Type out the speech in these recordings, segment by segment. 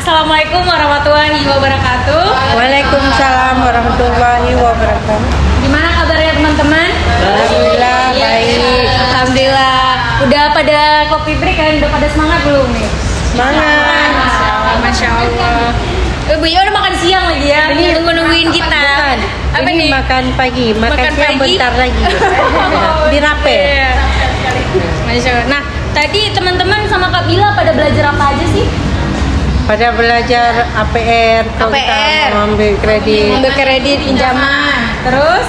Assalamualaikum warahmatullahi wabarakatuh. Waalaikumsalam warahmatullahi wabarakatuh. Gimana kabarnya teman-teman? Alhamdulillah baik. Alhamdulillah. Udah pada kopi break kan? Udah pada semangat belum nih? Semangat. Masya Allah. Bu Iya udah makan siang lagi ya? Ini nungguin kita. Bukan. Apa Ini nih? makan pagi, makan siang pagi? bentar lagi. Di Rape. Iya. Masya Allah. Nah, tadi teman-teman sama Kak Bila pada belajar apa aja sih? Pada belajar APR, kalau kita APR. mau ambil kredit, Ambil kredit, pinjaman. Terus?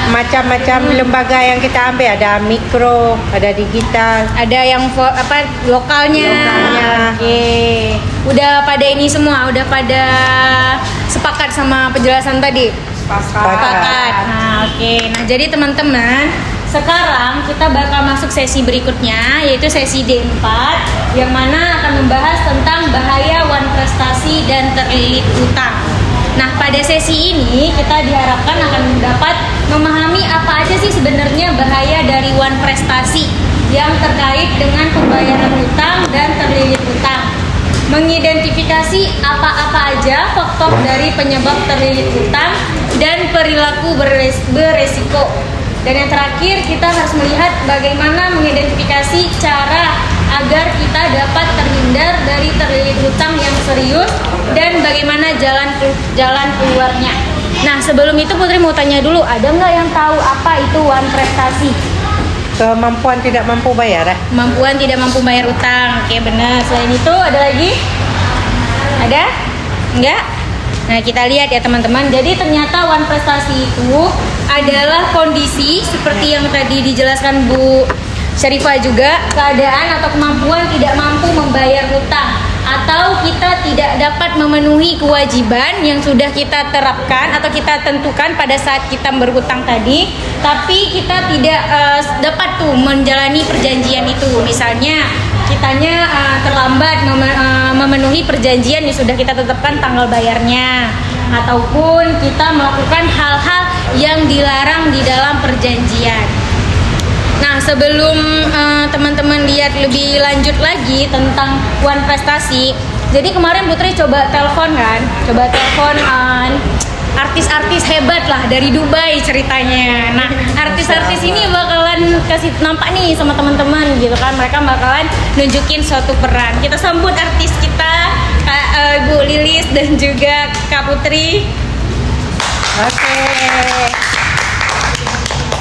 macam-macam lembaga yang kita ambil, ada mikro, ada digital. Ada yang lokalnya. Oke. Udah pada ini semua, udah pada sepakat sama penjelasan tadi. Sepakat. Nah, oke. Nah, jadi teman-teman, sekarang kita bakal masuk sesi berikutnya, yaitu sesi D4 yang mana akan membahas tentang bahaya wan prestasi dan terlilit utang. Nah, pada sesi ini kita diharapkan akan dapat memahami apa aja sih sebenarnya bahaya dari wan prestasi yang terkait dengan pembayaran utang dan terlilit utang. Mengidentifikasi apa-apa aja faktor dari penyebab terlilit utang dan perilaku beresiko. Dan yang terakhir, kita harus melihat bagaimana mengidentifikasi cara agar kita dapat terhindar dari terlilit hutang yang serius dan bagaimana jalan keluarnya. Nah, sebelum itu Putri mau tanya dulu, ada nggak yang tahu apa itu wan prestasi? Kemampuan tidak mampu bayar, Kemampuan tidak mampu bayar utang. Oke, benar. Selain itu ada lagi? Ada? Enggak? Nah, kita lihat ya teman-teman. Jadi ternyata wan prestasi itu adalah kondisi seperti yang tadi dijelaskan Bu Syarifah juga, keadaan atau kemampuan tidak mampu membayar hutang atau kita tidak dapat memenuhi kewajiban yang sudah kita terapkan atau kita tentukan pada saat kita berhutang tadi, tapi kita tidak dapat tuh menjalani perjanjian itu. Misalnya kitanya terlambat memenuhi perjanjian yang sudah kita tetapkan tanggal bayarnya, ataupun kita melakukan hal-hal yang dilarang di dalam perjanjian. Nah, sebelum teman-teman lihat lebih lanjut lagi tentang wan prestasi, jadi kemarin Putri coba telepon artis-artis hebat lah dari Dubai ceritanya. Nah, artis-artis ini bakalan kasih nampak nih sama teman-teman gitu kan, mereka bakalan nunjukin suatu peran. Kita sambut artis kita, Bu Lilis dan juga Kak Putri. Oke.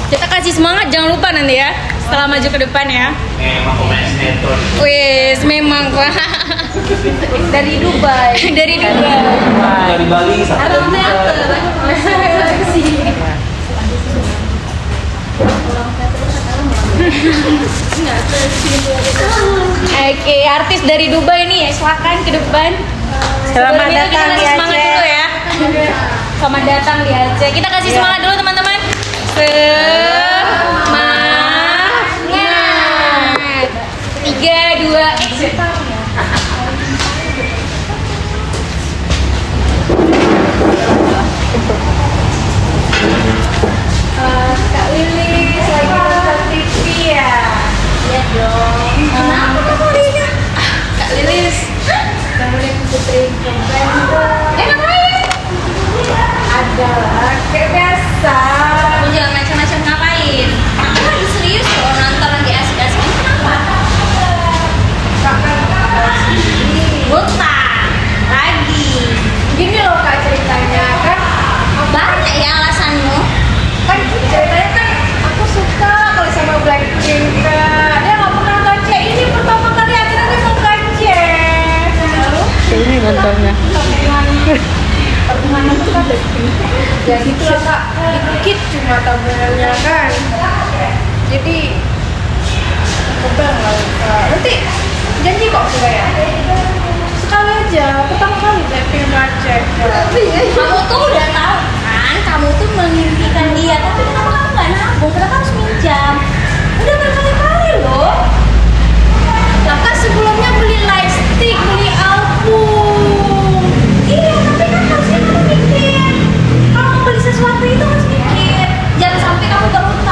Kita kasih semangat, jangan lupa nanti ya setelah maju ke depan ya. Memang pemain sinetron. Wes, memang Pak. Dari Dubai. Dari Dubai. Dari Bali sampai Oke, artis dari Dubai nih, silakan ke depan. Selamat Sebelum itu kita datang kasih di semangat Aceh. dulu ya. Selamat datang di Aceh. Kita kasih Iya. semangat dulu teman-teman. Semangat. 3, 2, action. Kak Lilis lagi nonton TV ya? Iya dong. Kenapa kamu lihat? Kak Lilis, kamu lihat Putri ke Bandung? Ngapain? Adalah kayak biasa. Kamu jangan macam-macam ngapain? Aku lagi serius loh, nonton lagi asik-asik. Ini kenapa? Hutang lagi. Gini loh Kak ceritanya kan. Banyak ya alasanmu. Kan ceritanya kan aku suka kalau sama Blackpink Kak. Dia nggak pernah ngecek, ini pertama kali akhirnya dia mau ngecek. Lalu Ini nontonnya. tabungan itu kan Blackpink. Ya gitu lah Kak, dikit cuma tabungannya kan. Jadi aku bilang lah Kak, nanti janji kok aku bayar. Sekali aja, pertama kali Blackpink ngecek. Kamu tuh udah tahu kan, kamu tuh memimpikan dia, tapi kenapa kamu nggak nabung? Kenapa harus minjam? Udah berkali-kali loh. Lah kan sebelumnya beli lightstick, beli album. Iya, tapi kan harusnya kamu mikir. Kalau mau beli sesuatu itu harus mikir. Jangan sampai kamu berhutang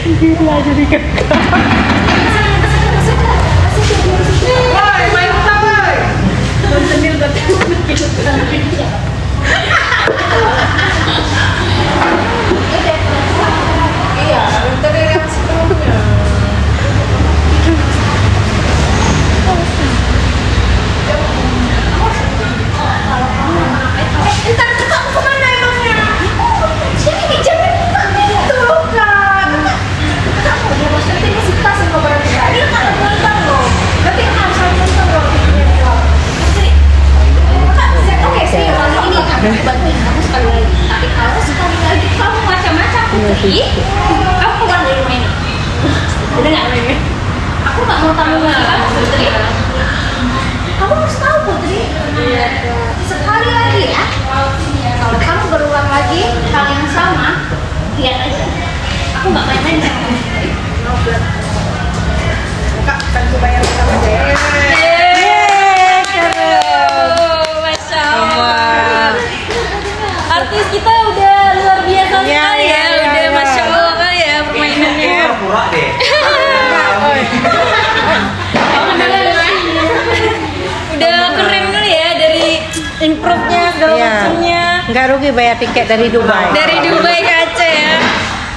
Gila jadi kakak. Woi, main utang woi. Konsenil Iya, bentar reaksi temennya. Entar kamu kemana emangnya? Sini jangan gitu kan. Kamu nanti masih tas sama barang kita. Ini kan nonton loh. Nanti harus nonton loh. Oke sih, kalau ini aku bantuin kamu sekali lagi. Tapi kalau sekali lagi kamu macam-macam Putri, kamu keluar dari rumah ini. Udah nggak Rene? Aku nggak mau tamu lagi kamu Putri. Kamu harus tahu Putri. Sekali lagi ya. Kalau kamu berulang lagi hal yang sama, lihat aja. Aku nggak main-main sama kamu. Kak, bantu bayar sama deh. Masya Allah. Artis kita udah luar biasa sekali ya. Udah Masya Allah kali ya permainannya. Pura deh. Udah keren kali ya dari improve-nya segala macamnya. Nggak rugi bayar tiket dari Dubai. Dari Dubai ke Aceh ya.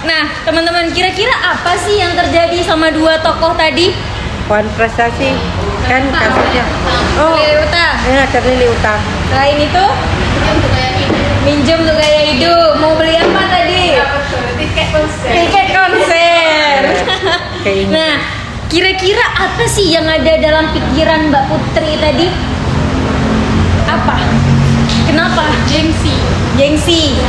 Nah, teman-teman kira-kira apa sih yang terjadi sama dua tokoh tadi? Puan prestasi kan kasusnya. Oh, Terlilit utang. ya terlilit utang. Selain itu, minjem untuk gaya hidup. Mau beli apa tadi? Tiket konser. Tiket konser. Keinginan. Nah, kira-kira apa sih yang ada dalam pikiran Mbak Putri tadi? Apa? Kenapa? Gengsi. Gengsi.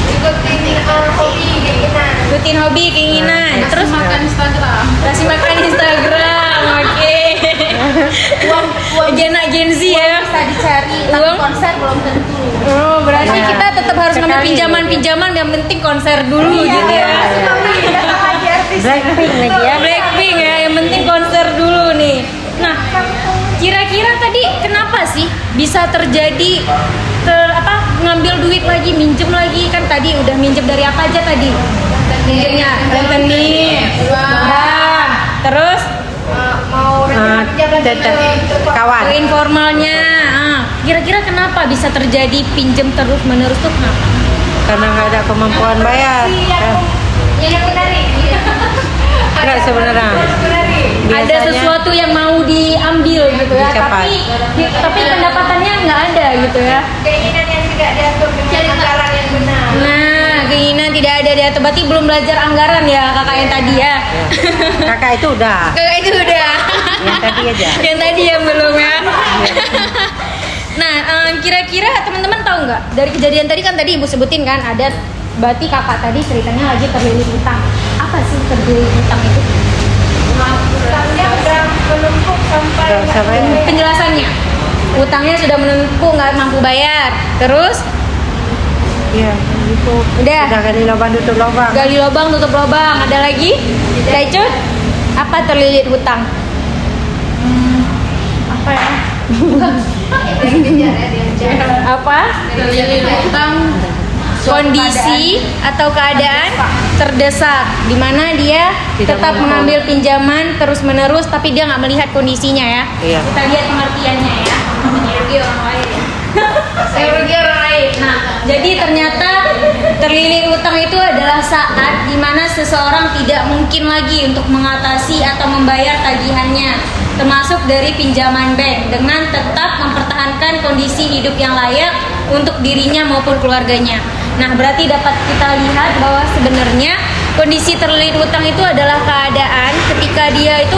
Ikutin hobi keinginan. Ikutin hobi, keinginan. Terus makan Instagram. kasih makan Instagram. Oke. Gen Gen Z ya. Bisa dicari, tapi Uang? konser belum tentu. Oh, berarti Nah, kita tetap harus ngambil sekali. pinjaman-pinjaman, yang penting konser dulu gitu ya. Blackpink lagi ya. Blackpink ya, yang penting konser dulu nih. Nah, kira-kira tadi kenapa sih bisa terjadi ngambil duit lagi, minjem lagi? Kan tadi udah minjem dari apa aja tadi? Minjemnya rentenir, bank, terus Mau pinjam lagi tetap ke kawan. ke informalnya. Kira-kira kenapa bisa terjadi pinjem terus menerus tuh kenapa? Karena nggak ada kemampuan bayar. yang menarik. Enggak sebenarnya. Ada Biasanya- sesuatu yang mau diambil gitu ya, Dicapai. tapi pendapatannya nggak ada gitu ya. Keinginan yang tidak diatur dengan anggaran yang benar. Nah, keinginan tidak ada diatur, berarti belum belajar anggaran ya kakak yang tadi ya. Kakak itu udah. Kakak itu udah. Yang tadi aja. Yang tadi yang belum ya. Nah, kira-kira teman-teman tahu nggak dari kejadian tadi kan tadi ibu sebutin kan ada, berarti kakak tadi ceritanya lagi terlilit utang. Apa sih terlilit utang itu? Utangnya udah menumpuk sampai Udah sampai. Penjelasannya, utangnya sudah menumpuk nggak mampu bayar, terus Iya, gitu. Udah. Udah gali lubang tutup lubang. gali lubang tutup lubang. Ada lagi? Daicut? Apa terlilit hutang? Apa ya? Apa? terlilit utang Kondisi atau keadaan terdesak, di mana dia Tidak tetap mampu. mengambil pinjaman terus menerus, tapi dia nggak melihat kondisinya ya. Iya. Kita lihat pengertiannya ya. Rugi orang lain. Saya rugi orang lain. Nah, jadi ternyata terlilit utang itu adalah saat di mana seseorang tidak mungkin lagi untuk mengatasi atau membayar tagihannya, termasuk dari pinjaman bank, dengan tetap mempertahankan kondisi hidup yang layak untuk dirinya maupun keluarganya. Nah, berarti dapat kita lihat bahwa sebenarnya kondisi terlilit utang itu adalah keadaan ketika dia itu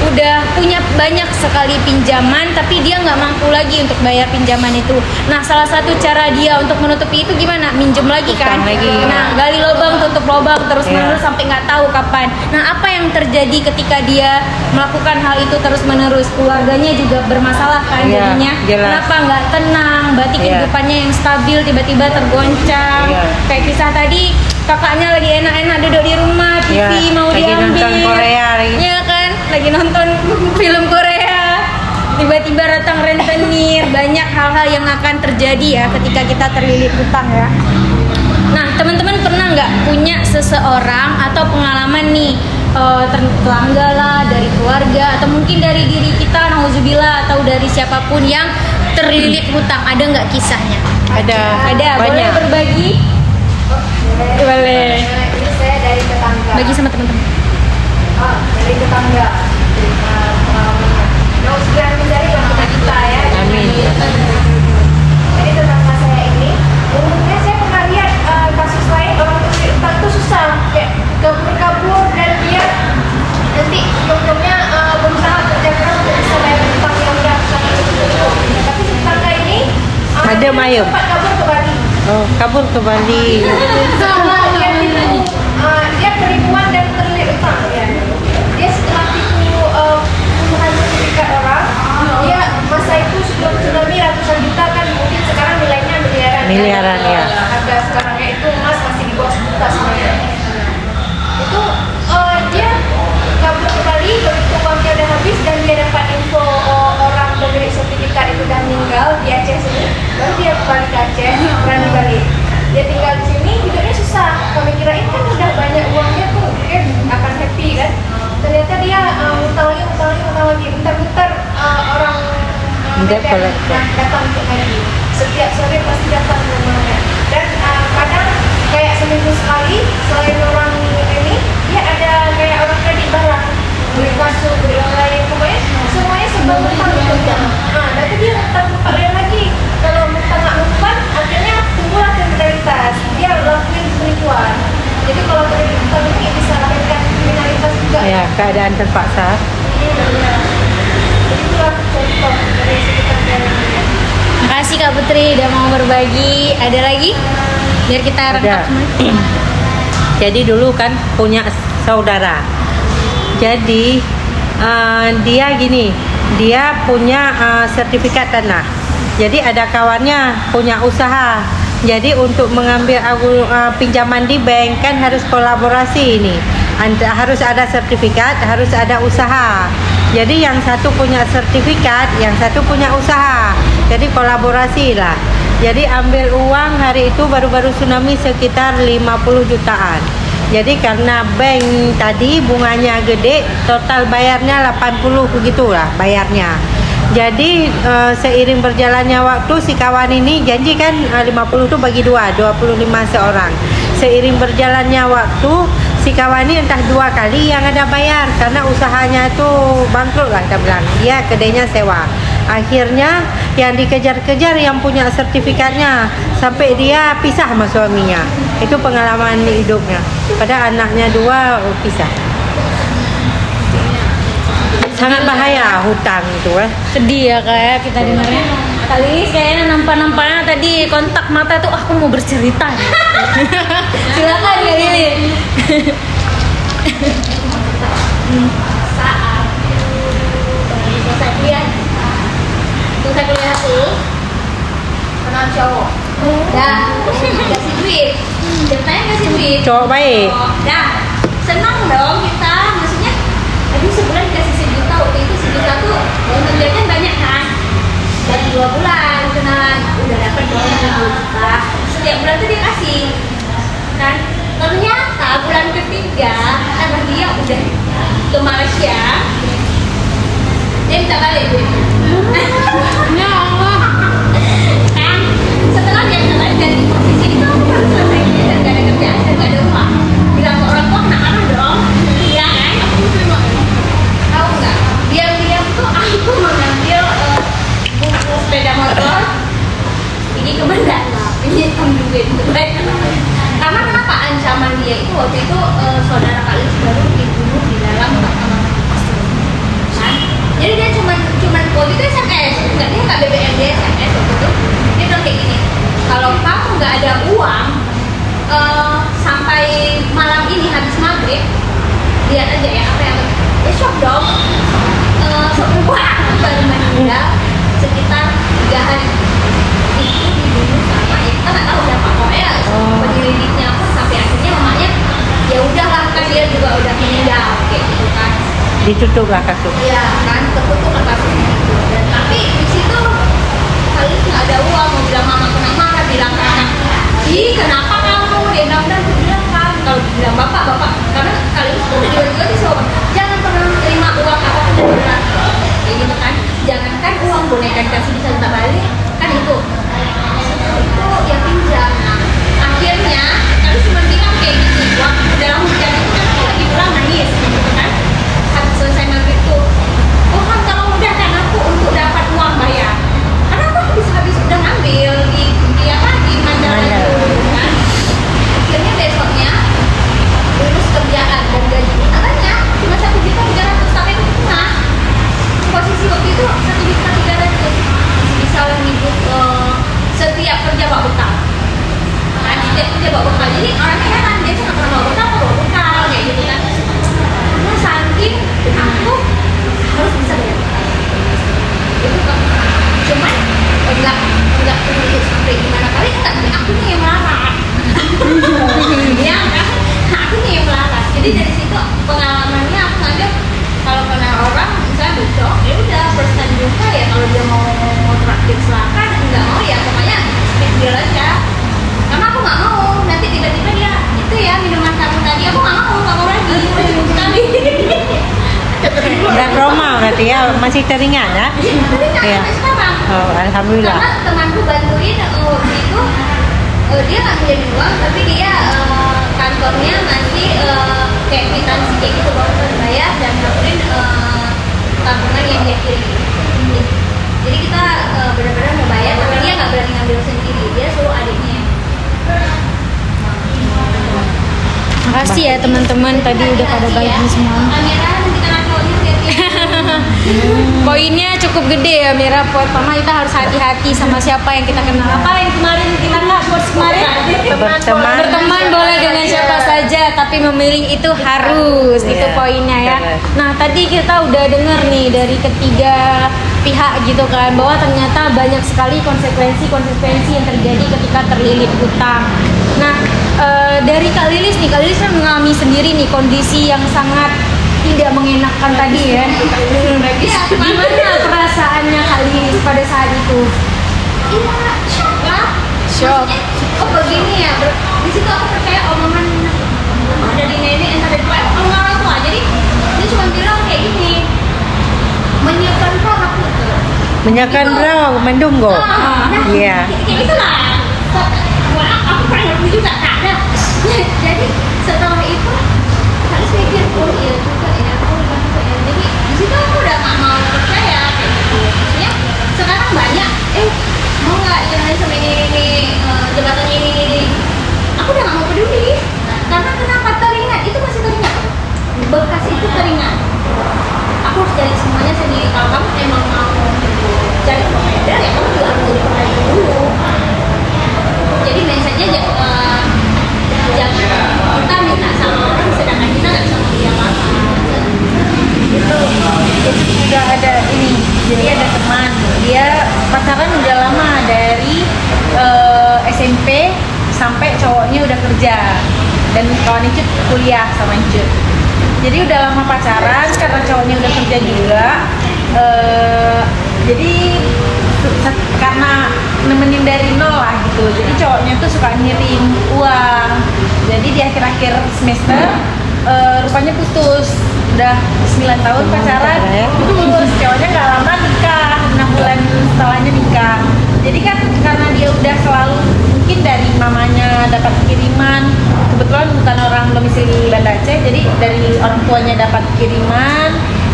udah punya banyak sekali pinjaman tapi dia nggak mampu lagi untuk bayar pinjaman itu. Nah, salah satu cara dia untuk menutupi itu gimana? Minjem lagi kan? Utang lagi. Nah, gali lubang tutup lubang terus menerus sampai nggak tahu kapan. Nah, apa yang terjadi ketika dia melakukan hal itu terus menerus? Keluarganya juga bermasalah kan Iya, jadinya. jelas. Kenapa nggak tenang? Berarti Iya. kehidupannya yang stabil tiba-tiba tergoncang. Iya. Kayak kisah tadi, kakaknya lagi enak-enak duduk di rumah, TV Iya, mau lagi diambil. nonton Korea lagi. Iya kan, lagi nonton film Korea. Tiba-tiba datang rentenir, banyak hal-hal yang akan terjadi ya ketika kita terlilit hutang ya. Nah, teman-teman pernah nggak punya sesuatu seseorang atau pengalaman nih tetangga lah, dari keluarga atau mungkin dari diri kita, nauzubillah, atau dari siapapun yang terlilit hutang, ada nggak kisahnya? Ada Boleh banyak. berbagi? Boleh. Ini saya dari tetangga. Bagi sama teman-teman. Dari tetangga. Pengalamannya. Nauzubillah dari kita ya. Amin. Jadi tetangga saya ini, umumnya saya pernah lihat kasus lain orang terlilit utang itu susah, kayak kabur-kabur dan dia nanti ujung-ujungnya berusaha kerja keras untuk bisa bayar utang yang udah sangat cukup. Tapi si tetangga ini Ada mayem. sempat kabur ke Bali. Oh, kabur ke Bali. Setelah dia tipu, dia penipuan dan terlilit utang ya. Dia setelah tipu puluhan sertifikat orang, dia masa itu sebelum tsunami ratusan juta kan, mungkin sekarang nilainya miliaran. Miliaran, ya. Harga sekarangnya itu emas masih di bawah 1 juta sebenarnya. Itu dia kabur ke Bali, begitu uangnya udah habis dan dia dapat info orang pemilik sertifikat itu udah meninggal di Aceh sini, baru dia balik ke Aceh, berani balik. Dia tinggal di sini, hidupnya susah. Kami kirain kan udah banyak uangnya tuh, dia akan happy kan. Ternyata dia utang lagi, bentar-bentar orang Debt BPN collector. datang untuk ngaji. Setiap sore pasti datang ke rumahnya. Dan kadang kayak seminggu sekali, selain orang ini, dia ada kayak orang kredit barang, beli kasur, beli orang lain, pokoknya semuanya sebab utang gitu. Nanti dia utang tempat lain lagi. Kalau utang nggak mempan, akhirnya tumbuhlah kriminalitas. Dia lakuin penipuan. Jadi kalau kredit utang ini bisa lahirkan kriminalitas juga. Ya, keadaan terpaksa. Jadi itulah contoh dari sekitar daerah. Makasih Kak Putri udah mau berbagi. Ada lagi? Biar kita Ada. rangkap semua. Jadi dulu kan punya saudara. Jadi dia gini, dia punya sertifikat tanah. Jadi ada kawannya punya usaha. Jadi untuk mengambil pinjaman di bank kan harus kolaborasi ini. Harus ada sertifikat, harus ada usaha. Jadi yang satu punya sertifikat, yang satu punya usaha. Jadi kolaborasi lah. Jadi ambil uang hari itu baru-baru tsunami sekitar 50 jutaan. Jadi karena bank tadi bunganya gede, total bayarnya 80 begitulah bayarnya. Jadi seiring berjalannya waktu si kawan ini janji kan 50 itu bagi dua, 25 seorang. Seiring berjalannya waktu si kawan ini entah 2 kali yang ada bayar karena usahanya tuh bangkrut lah kita bilang. Dia kedainya sewa. Akhirnya yang dikejar-kejar yang punya sertifikatnya sampai dia pisah sama suaminya. Itu pengalaman hidupnya. Pada anaknya 2 pisah. Sangat bahaya hutang itu Sedih ya kayak kita dengarnya. Kali ini kayaknya nampak-nampaknya tadi kontak mata tuh aku mau bercerita. Silakan Kak Lili. Selesai kuliah. Selesai kuliah aku. Kenal cowok. Dah. Kasih duit. Ceritanya kasih duit. Cowok baik. Dah. Senang dong kita. Maksudnya, aduh sebulan dikasih 1 juta. Waktu itu 1 juta tuh untuk jajan banyak kan. Dari 2 bulan kenalan udah dapat 2 juta. Setiap bulan tuh dia kasih. Kan? Ternyata bulan ketiga karena dia udah ke Malaysia, dia minta balik duitnya. Ya Allah. Kan setelah dia minta balik dari posisi itu aku baru selesai kuliah dan gak ada kerjaan dan gak ada uang. Bilang ke orang tua kena marah dong. Iya kan? Tahu nggak? Diam-diam tuh aku mengambil buku sepeda motor. Ini ke Mandala, pinjam duit untuk bayar. Karena kenapa ancaman dia itu waktu itu saudara kali baru dibunuh di dalam mahkamah kan? Jadi dia cuman waktu itu SMS, dia nggak BBM, dia SMS waktu itu. Dia bilang kayak gini, kalau kamu nggak ada uang sampai malam ini habis maghrib, lihat aja ya apa yang shock dong. Sebuah baru meninggal sekitar 3 hari itu dibunuh sama ya kita nggak tahu siapa pokoknya penyelidiknya apa sampai akhirnya mamanya ya udahlah kan dia juga udah meninggal kayak gitu kan, Ditutup lah kasus. iya kan tertutup lah kasusnya itu. Dan tapi di situ kali nggak ada uang, mau bilang mama kena marah, bilang ke anak ih kenapa kamu, dia bilang kan kalau bilang bapak dikasih bisa minta balik kan itu ya pinjam. Nah, akhirnya kami cuma bilang kayak gini, waktu dalam hujan itu kan aku lagi pulang nangis gitu kan, habis selesai maghrib tuh, Tuhan tolong mudahkan aku untuk dapat uang bayar, karena aku habis udah ngambil di apa di Mandala itu kan. Akhirnya besoknya lulus kerjaan dan gajinya katanya cuma 1.300.000, tapi itu tengah posisi waktu itu 1.300.000 bisa ngikut setiap kerja bawa bekal kan, setiap kerja bawa bekal, jadi orangnya heran dia tuh nggak pernah bawa bekal, bawa bekal kayak gitu kan, karena saking aku harus bisa bayar itu kan, cuman enggak perlu sampai gimana kali enggak, tapi akunya yang melarat ya kan, akunya yang melarat, jadi dari situ pengalamannya aku ngambil kalau kenal orang misalnya bocor ya udah first time juga ya, kalau dia mau traktir silakan, enggak mau ya pokoknya speed deal aja, karena aku nggak mau nanti tiba-tiba dia itu ya minuman kamu tadi aku nggak mau lagi, udah cukup sekali. Udah trauma berarti ya, masih teringat ya? Iya. Oh, alhamdulillah. Karena temanku bantuin waktu itu dia nggak pinjamin uang, tapi dia kantornya ngasih kayak kwitansi kayak gitu bahwa harus bayar dan ngakuin tabungan yang dia kirim. Jadi kita benar-benar mau bayar, tapi dia nggak berani ngambil sendiri, dia suruh adiknya. Makasih ya teman-teman, tadi udah pada bagi semua. Amira nanti kena cowoknya poinnya cukup gede ya Mira. Pertama kita harus hati-hati sama siapa yang kita kenal. Apa yang kemarin kita nggak quotes kemarin? Berteman boleh dengan siapa saja, tapi memilih itu harus. Itu poinnya ya. Nah tadi kita udah dengar nih dari ketiga pihak gitu kan, bahwa ternyata banyak sekali konsekuensi yang terjadi ketika terlilit hutang. Nah dari Kak Lilis nih, Kak Lilis kan mengalami sendiri nih kondisi yang sangat tidak mengenakan tadi ya. Gimana perasaannya Kak Lilis pada saat itu? Iya, shock lah. Shock. Oh begini ya, di situ aku percaya omongan dari nenek entah dari omongan orang tua. Jadi dia cuma bilang kayak gini, menyiapkan roh aku tuh. Menyiapkan roh, mendunggo. Iya. Kayak itulah. Aku pernah ngerti juga tak ada. Jadi setelah itu harus mikir, oh iya juga ya, oh iya juga ya. Jadi di situ aku udah nggak mau percaya kayak gitu. Maksudnya sekarang banyak, mau nggak jangan sama ini jabatannya ini. Aku udah nggak mau peduli. Karena kenapa teringat? Itu masih teringat. Bekas itu teringat. Aku harus cari semuanya sendiri. Kalau kamu emang mau cari provider ya kamu juga harus jadi provider dulu. Jadi mindsetnya jangan kita minta sama orang sedangkan kita nggak bisa memberi apa-apa. Itu jadi udah ada ini, jadi ada teman dia pacaran udah lama dari SMP sampai cowoknya udah kerja dan kawan Icut kuliah sama Icut, jadi udah lama pacaran karena cowoknya udah kerja juga. Jadi karena nemenin dari nol lah gitu, jadi cowoknya tuh suka ngirim uang, jadi di akhir-akhir semester rupanya putus. Udah 9 tahun pacaran putus, cowoknya nggak lama nikah, 6 bulan setelahnya nikah. Jadi kan karena dia udah selalu mungkin dari mamanya dapat kiriman, kebetulan bukan orang domisili Banda Aceh, jadi dari orang tuanya dapat kiriman,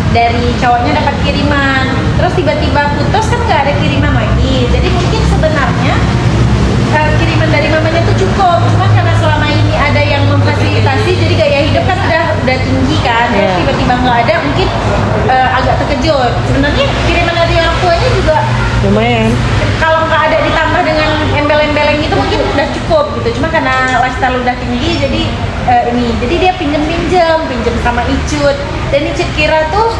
dari cowoknya dapat kiriman, terus tiba-tiba putus kan nggak ada kiriman lagi. Jadi mungkin sebenarnya kiriman dari mamanya tuh cukup, cuman karena selama ini ada yang memfasilitasi, jadi gaya hidup kan udah tinggi kan, terus tiba-tiba nggak ada, mungkin agak terkejut. Sebenarnya kiriman dari orang tuanya juga Lumayan. kalau nggak ada ditambah dengan embel-embeleng itu mungkin udah cukup gitu, cuma karena lifestyle udah tinggi jadi jadi dia pinjem sama Icut, dan Icut kira tuh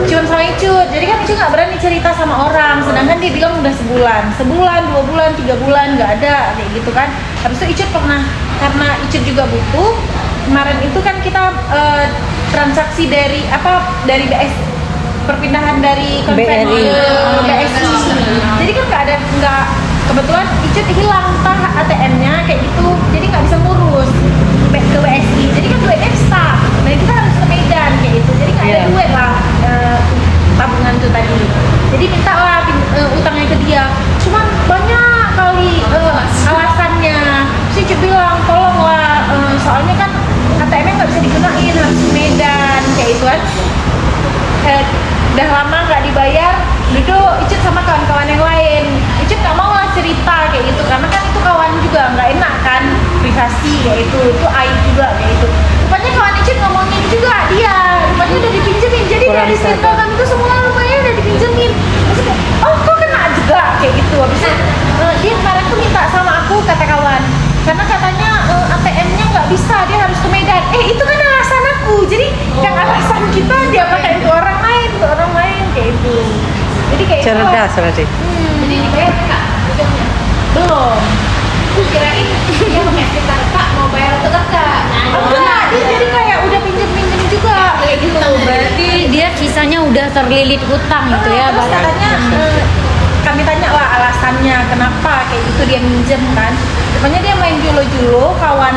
cuma sama Icut, jadi kan Icut nggak berani cerita sama orang, sedangkan dia bilang udah sebulan, 2 bulan, 3 bulan nggak ada kayak gitu kan. Habis itu Icut pernah, karena Icut juga butuh, kemarin itu kan kita transaksi dari BS, perpindahan dari konven BRI. ke BSI. Jadi kan nggak kebetulan Icut hilang ATM-nya kayak gitu, jadi nggak bisa ngurus ke BSI. Jadi kan duitnya stuck, dan kita harus ke Medan kayak gitu. Jadi nggak ada duit lah tabungan tuh tadi. Jadi minta lah utang udah lama nggak dibayar, duduk Icet sama kawan-kawan yang lain. Icet nggak mau lah cerita kayak gitu karena kan itu kawan juga nggak enak kan, privasi kayak itu aib juga kayak itu. Rupanya kawan Icet ngomongin juga dia, rupanya udah dipinjemin. Jadi Kurang dari circle sabar. kami itu semua rupanya udah dipinjemin. Terus kayak, oh kok kena juga kayak gitu. Habisnya dia kemarin tuh minta sama aku kata kawan, karena katanya ATM-nya nggak bisa, dia harus ke Medan. Itu kan alasan aku. Jadi yang alasan kita dia pakai untuk orang lain kayak itu. Jadi kayak Cerdas berarti. Jadi dibayar kak ujungnya? Belum. Aku kirain dia pakai kita kak mau bayar atau kakak. Enggak, dia jadi kayak udah pinjem juga kayak gitu. Berarti dia kisahnya udah terlilit hutang gitu ya, Terus Bang. katanya kami tanya lah alasannya kenapa kayak gitu dia minjem kan. Rupanya dia main julo-julo, kawan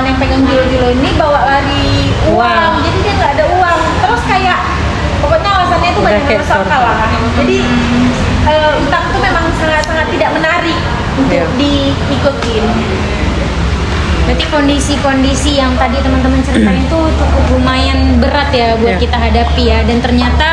yang pengen julo-julo ini bawa lari uang. Uang. Jadi dia nggak ada uang. Terus kayak pokoknya alasannya itu Udah banyak kayak masuk akal lah. Jadi utang itu memang sangat-sangat tidak menarik untuk Iya. diikutin. Berarti kondisi-kondisi yang tadi teman-teman ceritain itu cukup lumayan berat ya buat Iya. kita hadapi ya, dan ternyata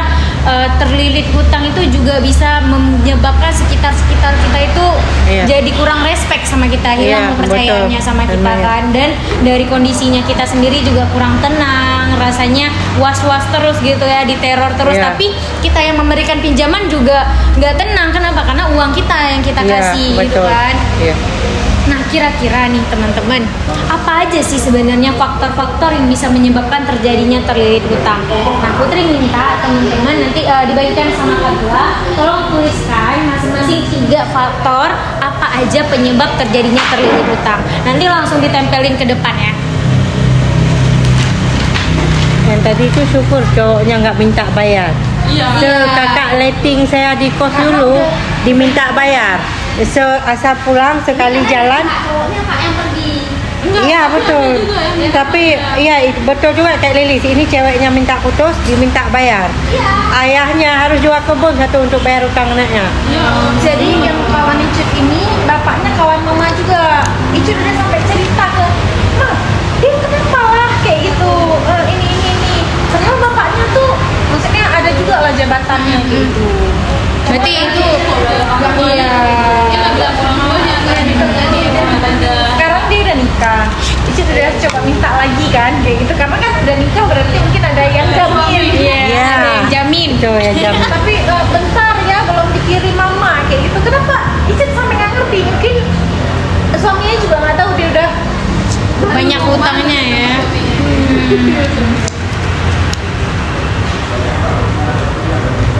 terlilit hutang itu juga bisa menyebabkan sekitar-sekitar kita itu Iya. jadi kurang respect sama kita, hilang Iya, kepercayaannya betul. sama kita Lumayan. kan, dan dari kondisinya kita sendiri juga kurang tenang, rasanya was-was terus gitu ya, diteror terus, Iya. tapi kita yang memberikan pinjaman juga nggak tenang. Kenapa? Karena uang kita yang kita Iya, kasih gitu betul. kan. Iya. Nah, kira-kira nih teman-teman, apa aja sih sebenarnya faktor-faktor yang bisa menyebabkan terjadinya terlilit hutang? Nah, Putri minta teman-teman nanti dibagikan sama Kak Gua, tolong tuliskan masing-masing 3 faktor apa aja penyebab terjadinya terlilit hutang. Nanti langsung ditempelin ke depan ya. Yang tadi itu syukur cowoknya nggak minta bayar. Iya. Kakak letting saya di kos dulu diminta bayar. Asal pulang sekali jalan. Cowoknya Kak yang pergi. Iya betul. Tapi iya betul juga kayak Lilis. Ini ceweknya minta putus, diminta bayar. Ayahnya harus jual kebun satu untuk bayar utang anaknya. Jadi yang kawan Icet ini bapaknya kawan mama juga. Icet udah sampai cerita ke, Ma, dia kenapa lah kayak gitu, ini. Padahal bapaknya tuh, maksudnya ada juga lah jabatannya gitu. Berarti itu Iya. Sekarang dia udah nikah. Icet udah coba minta lagi kan kayak gitu, karena kan udah nikah berarti mungkin ada yang jamin. Iya, Iya. ada yang jamin. Itu ya jam. Tapi bentar ya, belum dikirim mama kayak gitu. Kenapa Icet sampai nggak ngerti? Mungkin suaminya juga nggak tahu dia udah Banyak hutangnya ya.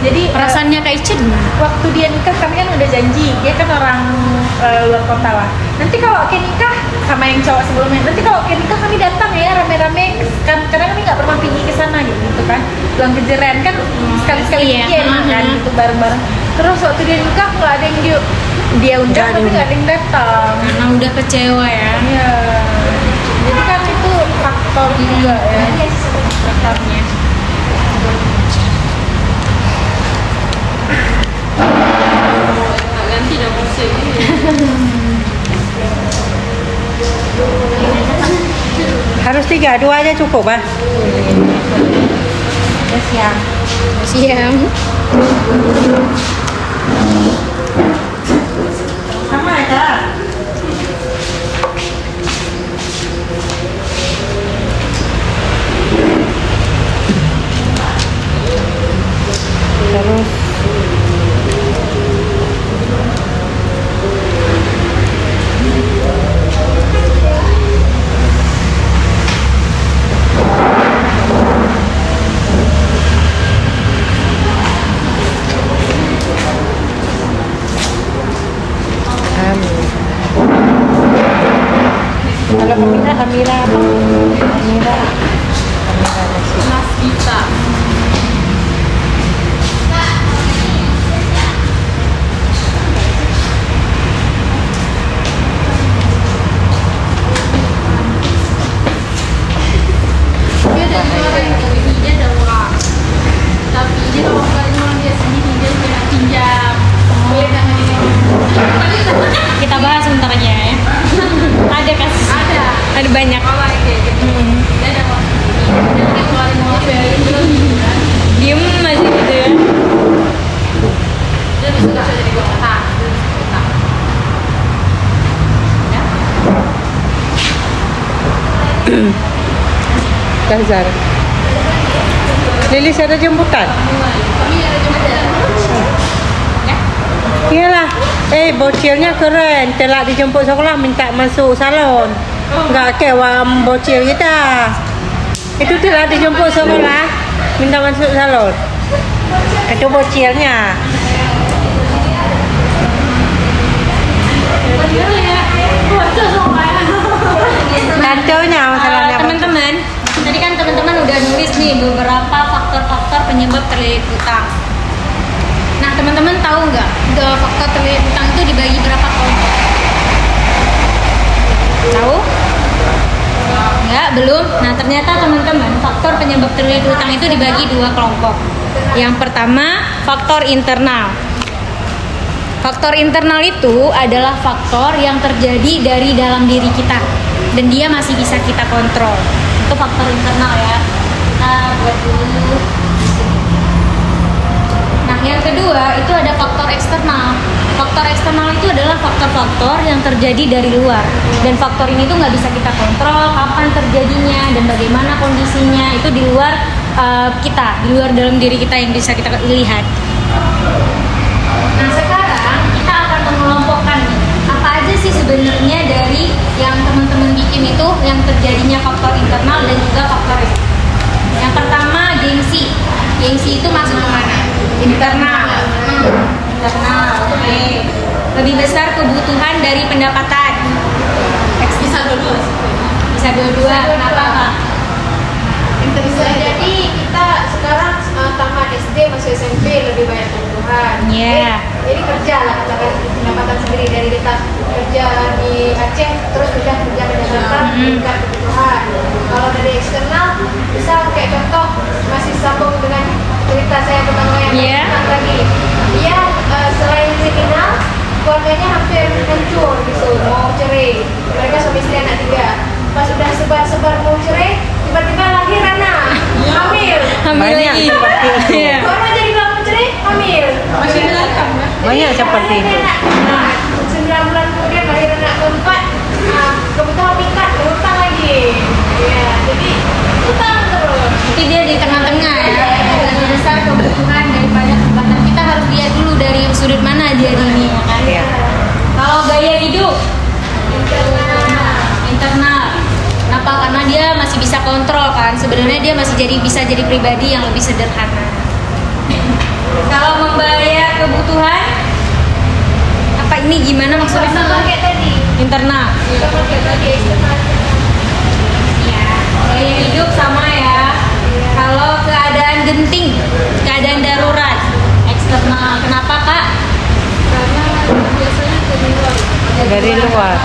jadi Perasaannya Kak Icet gimana? waktu dia nikah kami kan udah janji, dia kan orang luar kota lah. Nanti kalau Oke nikah sama yang cowok sebelumnya, nanti kalau Oke nikah kami datang ya rame-rame kan, karena kami nggak pernah pergi ke sana gitu kan. Pulang Kejeren kan sekali-sekali Iya. dia emang kan gitu bareng-bareng. Terus waktu dia nikah nggak ada yang dia undang, tapi nggak ada yang datang. Karena udah kecewa ya. Iya. Jadi kan itu faktor juga ya. Faktornya. Harus 3, 2 aja cukup ah. Udah siang. Siang. Sama aja. Terus kalau pemindah Amira apa? Amira. Mas Gita. Dia ada orang yang kayak gini, dia ada uang. Tapi dia kalau ngeluarin uang dia sendiri, dia kena pinjam. Boleh nggak ini? Kita bahas sebentar aja ya. Ada kasus. Ada banyak. Kalau kayak gitu. Dia ada uang. Dia ngeluarin uang bayarin belum gitu kan. Diem aja. Lazar. Lilis ada jemputan? Iyalah. Bocilnya keren. Telah dijemput sekolah minta masuk salon. Enggak kewam bocil kita. Itu telah dijemput sekolah minta masuk salon. Itu bocilnya. Kacaunya masalahnya. Teman-teman, tadi kan teman-teman udah nulis nih beberapa faktor-faktor penyebab terlilit utang. Nah, teman-teman tahu nggak faktor terlilit utang itu dibagi berapa kelompok? Tahu? Enggak, belum. Nah, ternyata teman-teman, faktor penyebab terlilit utang itu dibagi 2 kelompok. Yang pertama, faktor internal. Faktor internal itu adalah faktor yang terjadi dari dalam diri kita dan dia masih bisa kita kontrol. Itu faktor internal ya. Kita buat dulu. Nah, yang kedua itu ada faktor eksternal. Faktor eksternal itu adalah faktor-faktor yang terjadi dari luar dan faktor ini tuh nggak bisa kita kontrol kapan terjadinya dan bagaimana kondisinya, itu di luar kita, di luar dalam diri kita yang bisa kita lihat. Nah, sekarang kita akan mengelompokkan nih, apa aja sih sebenarnya dari yang teman-teman bikin itu yang terjadinya faktor internal dan juga faktor eksternal. Yang pertama, gengsi. Gengsi itu masuk ke mana? Internal. Internal, oke. Lebih besar kebutuhan dari pendapatan. Bisa dua-dua. Bisa dua-dua. Kenapa, Kak? Bisa jadi kita sekarang tamat SD masuk SMP lebih banyak kebutuhan. Iya. Jadi kerja lah katakan pendapatan sendiri dari kita kerja di Aceh terus udah kerja di Jakarta meningkat kebutuhan. Kalau dari eksternal bisa kayak contoh masih sambung dengan cerita saya pertama yang tadi. Dia selain kriminal keluarganya hampir hancur gitu, mau cerai. Mereka suami istri anak 3. Pas udah sebar-sebar mau cerai, tiba-tiba lahir anak, hamil. Banyak lagi. seperti itu. Iya. Baru aja dibilang mau cerai, hamil. Masih belakang ya? Banyak seperti itu. 9 bulan kemudian lahir anak keempat, kebetulan tingkat, utang lagi. Ya, jadi utang terus. Jadi dia di tengah-tengah ya. Lebih besar kebutuhan daripada pendapatan. Kita harus lihat dulu dari sudut mana dia ini ya kan. Iya. Kalau gaya hidup internal. Kenapa? Karena dia masih bisa kontrol kan. Sebenarnya dia masih bisa jadi pribadi yang lebih sederhana. Kalau membayar kebutuhan apa ini gimana maksudnya? Sama kayak tadi. Internal. Sama kayak tadi eksternal. Ya, gaya hidup sama ya. Kalau keadaan genting, keadaan darurat, eksternal. Kenapa, Kak? Karena biasanya Dari luar.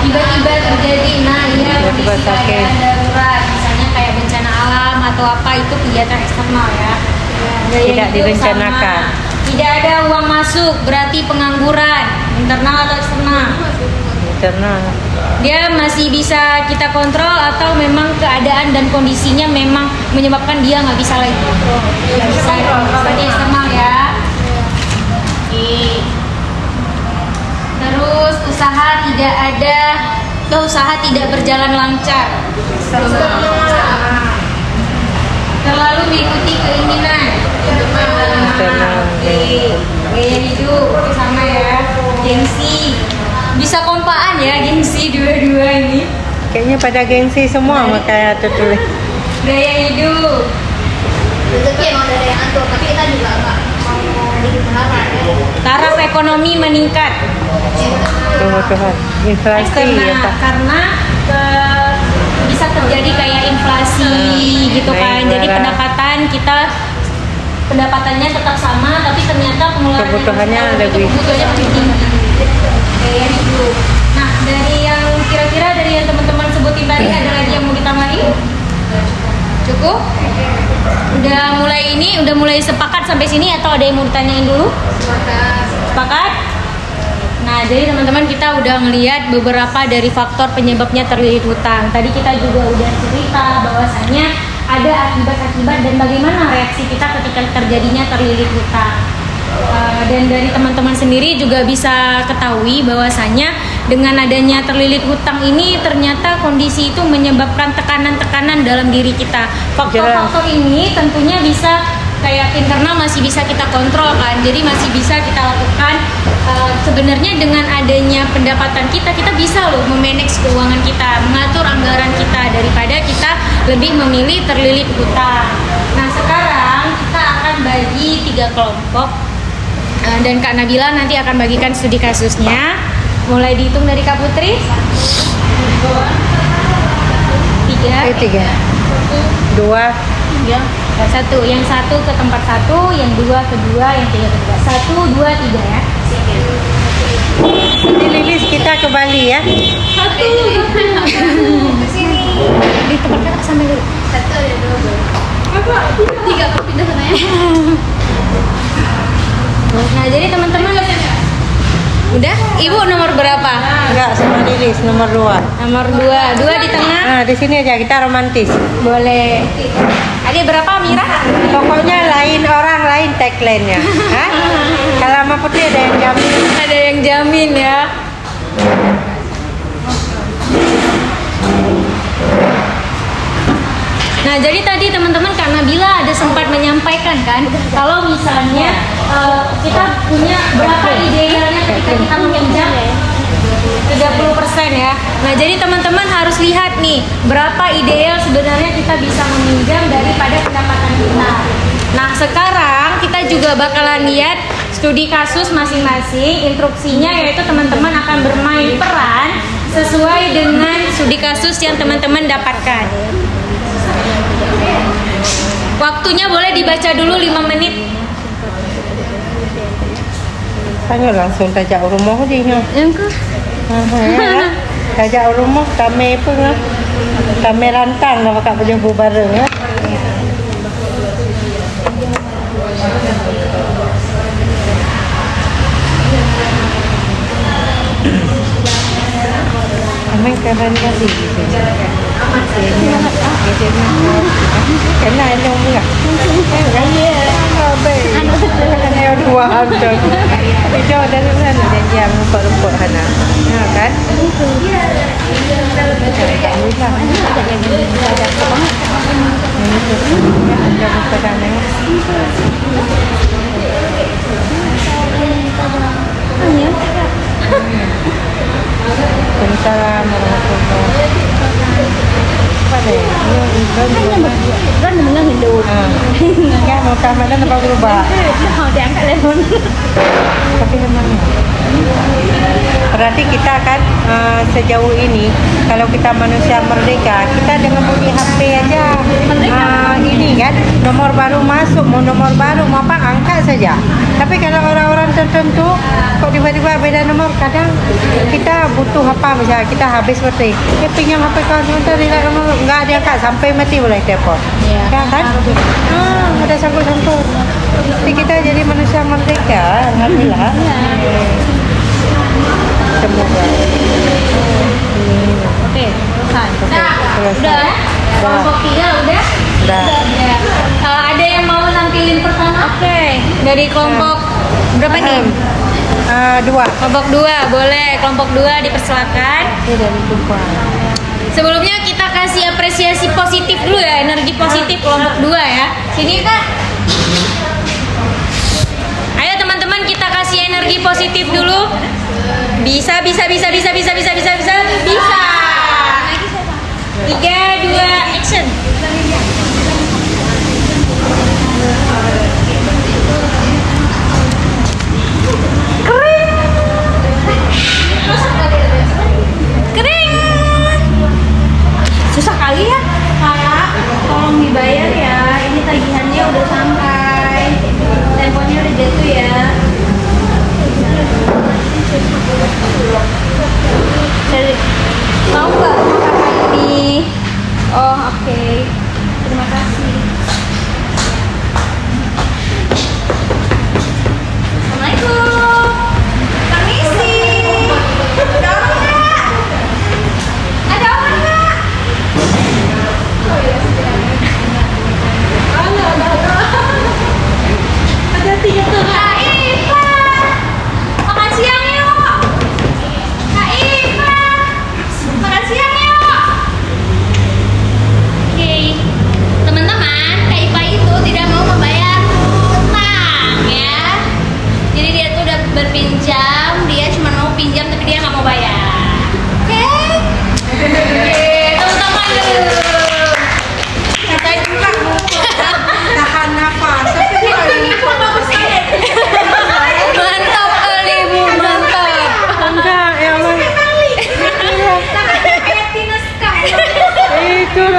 Tiba-tiba terjadi, Tiba-tiba kondisi sakit. keadaan darurat, misalnya kayak bencana alam atau apa, itu kegiatan eksternal ya. Gaya Tidak hidup direncanakan. sama. Tidak ada uang masuk, berarti pengangguran, internal atau eksternal. Internal. Dia masih bisa kita kontrol atau memang keadaan dan kondisinya memang menyebabkan dia nggak bisa lagi. Nggak bisa, berarti eksternal ya. Oke. Terus usaha tidak berjalan lancar. Terlalu mengikuti keinginan. Oke. Gaya hidup sama ya. Gengsi. Bisa kompaan ya gengsi dua-dua ini. Kayaknya pada gengsi semua makanya tertulis. Gaya hidup. rezeki emang dari yang atur, tapi kita juga nggak mau jadi berharap ya. Taraf ekonomi meningkat. Kebutuhan inflasi Eksternal ya Pak. karena bisa terjadi kayak inflasi gitu kan. naik Jadi barang. pendapatannya tetap sama tapi ternyata pengeluaran Kebutuhannya lebih. kebutuhannya lebih tinggi. Gaya hidup. Nah, dari yang kira-kira dari yang teman-teman sebutin tadi ada lagi yang mau ditambahin? Cukup? Udah mulai sepakat sampai sini atau ada yang mau ditanyain dulu? Sepakat? Nah, jadi teman-teman kita udah ngelihat beberapa dari faktor penyebabnya terlilit hutang. Tadi kita juga udah cerita bahwasannya ada akibat-akibat dan bagaimana reaksi kita ketika terjadinya terlilit hutang. Dan dari teman-teman sendiri juga bisa ketahui bahwasannya dengan adanya terlilit hutang ini ternyata kondisi itu menyebabkan tekanan-tekanan dalam diri kita. Faktor-faktor ini tentunya bisa kayak internal masih bisa kita kontrol kan, jadi masih bisa kita lakukan. Sebenarnya dengan adanya pendapatan kita bisa loh memanage keuangan kita, mengatur anggaran kita daripada kita lebih memilih terlilit hutang. Nah sekarang kita akan bagi 3 kelompok dan Kak Nabila nanti akan bagikan studi kasusnya. Mulai dihitung dari Kak Putri. 3, 2, 1, yang 1 ke tempat 1, yang 2 ke 2, yang 3 ke 3. 1, 2, 3 ya. Nanti Lilis kita ke Bali ya. Satu. Ke sini. Di tempat Kakak sampai dulu. Satu ada 2. Apa? 3 kok pindah sana ya. Nah, jadi teman-teman udah? Ibu nomor berapa? Enggak, sama Lilis nomor 2. Nomor 2. 2 di tengah. Nah, di sini aja kita romantis. Boleh. Adik berapa Mira? Pokoknya lain orang lain tagline-nya. Hah? Kalau sama Putri ada yang jamin. Ada yang jamin ya. Nah, jadi tadi teman-teman Kak Nabila ada sempat menyampaikan kan kalau misalnya kita punya berapa idealnya ketika kita meminjam 30% ya. Nah, jadi teman-teman harus lihat nih berapa ideal sebenarnya kita bisa meminjam daripada pendapatan kita. Nah, sekarang kita juga bakalan lihat studi kasus masing-masing. Instruksinya yaitu teman-teman akan bermain peran sesuai dengan studi kasus yang teman-teman dapatkan. Waktunya boleh dibaca dulu 5 menit. Tanya langsung tajak rumah dia. Engkau. Tajak rumah kami pun lah. Kami rantang lah pakai baju bareng ya. Kami keren kali gitu. Kena yang enggak. Yang dua ada. Itu dari mana janji yang rumput-rumput sana. Ya kan? Waalaikumsalam warahmatullahi Rất là mengang Hindu. Enggak mau kamar dan apa berubah. Mau diangkat telepon. Tapi memang berarti kita kan sejauh ini kalau kita manusia merdeka, kita dengan bunyi HP aja ini kan nomor baru masuk, mau nomor baru mau apa angkat saja. Tapi kalau orang-orang tertentu kok tiba-tiba beda nomor, kadang kita butuh apa misalnya kita habis mati, pinjam HP kawan sebentar, nomor nggak ada angkat sampai mati boleh telepon. Ya kan? Ada sangkut-sangkut. Jadi kita jadi manusia merdeka, alhamdulillah. Semoga. Oke, selesai. Selesai. Udah? Kelompok 3 udah? Udah. Ada yang mau nampilin pertama? Oke. Dari kelompok berapa nih? 2. Kelompok 2, boleh. Kelompok 2 dipersilakan. Ini dari lupa. Sebelumnya kita kasih apresiasi positif dulu ya, energi positif kelompok 2 ya. Sini Kak. Ayo teman-teman kita kasih energi positif dulu. Bisa. 3, 2, action. Keren. Susah kali ya, Kak. Tolong dibayar ya. Ini tagihannya udah sampai. Teleponnya udah jatuh ya.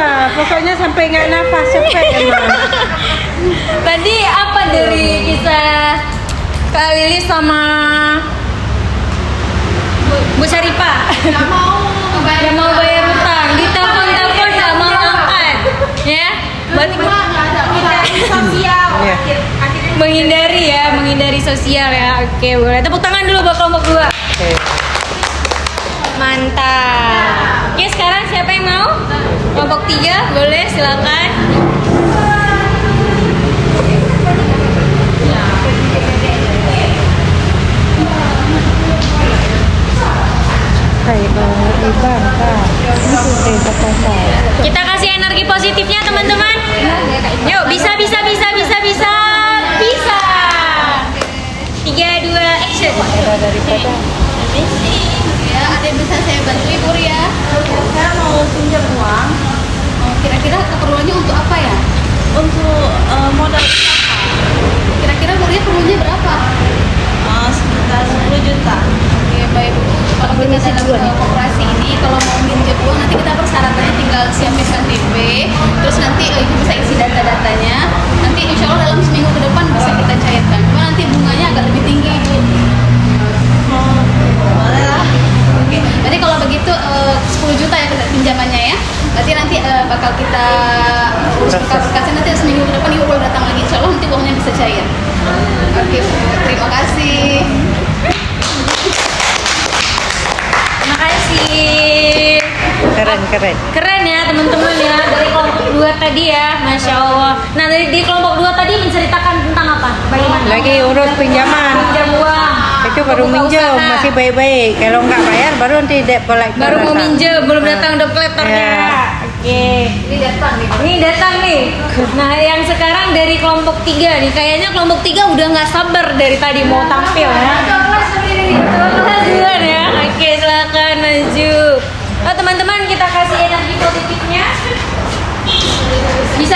Iya, pokoknya sampai nggak nafas cepet emang. Tadi apa dari kisah Kak Lilis sama Bu Syarifah? Nggak mau Bayar utang, ditelepon nggak mau angkat, ya? Berarti nggak ada sosial. Iya. menghindari sosial ya. Oke, boleh. Tepuk tangan dulu buat kelompok 2. Oke. Mantap. Oke, sekarang siapa yang mau? Kelompok 3, boleh, silakan. Kita kasih energi positifnya teman-teman. Yuk, bisa. 3, 2, action. Ya, ada yang bisa saya bantu Ibu Ria? Saya mau pinjam uang. Kira-kira keperluannya untuk apa ya? Untuk modal usaha. Kira-kira Bu Ria perlunya berapa? Sekitar 10 juta. Oke, baik Bu. Kalau kita dalam koperasi ini, kalau mau minjem uang nanti kita persyaratannya tinggal siapin KTP, terus nanti Ibu bisa isi data-datanya. Nanti insya Allah dalam seminggu ke depan bisa kita cairkan. Cuma nanti bunganya agak lebih tinggi Ibu. Boleh lah. Oke, berarti kalau begitu 10 juta ya pinjamannya ya. Berarti nanti bakal kita urus berkas-berkasnya nanti seminggu ke depan Ibu boleh datang lagi. Insya Allah nanti uangnya bisa cair. Oke, terima kasih. Terima kasih. Keren. Ya teman-teman ya, dari kelompok 2 tadi ya, Masya Allah. Nah dari di kelompok 2 tadi menceritakan tentang apa? Bagaimana? Lagi urus pinjaman. Pinjam uang. Itu baru Buka minjem, usaha. masih baik-baik. Kalau nggak bayar baru nanti debt collector Baru mau datang. minjem, belum datang debt collectornya. Ya. Oke. Ini datang nih. Ini datang nih. Nah, yang sekarang dari kelompok 3 nih. Kayaknya kelompok 3 udah nggak sabar dari tadi mau tampil ya. Duluan ya. Oke, silakan maju. Oh, teman-teman kita kasih energi positifnya. Bisa.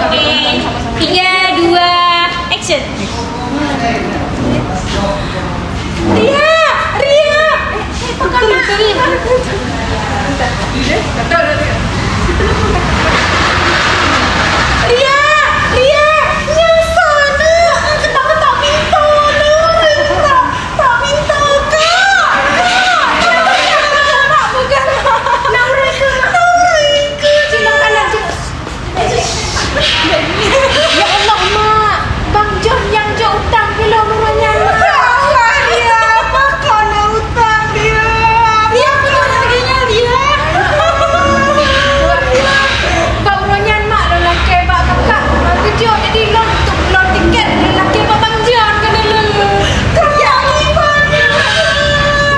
Oke. 3, 2, action. Ria. Ya Allah, Mak. Bang John yang jauh utang kilo nuranya. Pak Uronyan mak adalah kebak kakak kecil jadi loan untuk loan tiket lelaki Pak Bang John kan dulu. Ya gimana?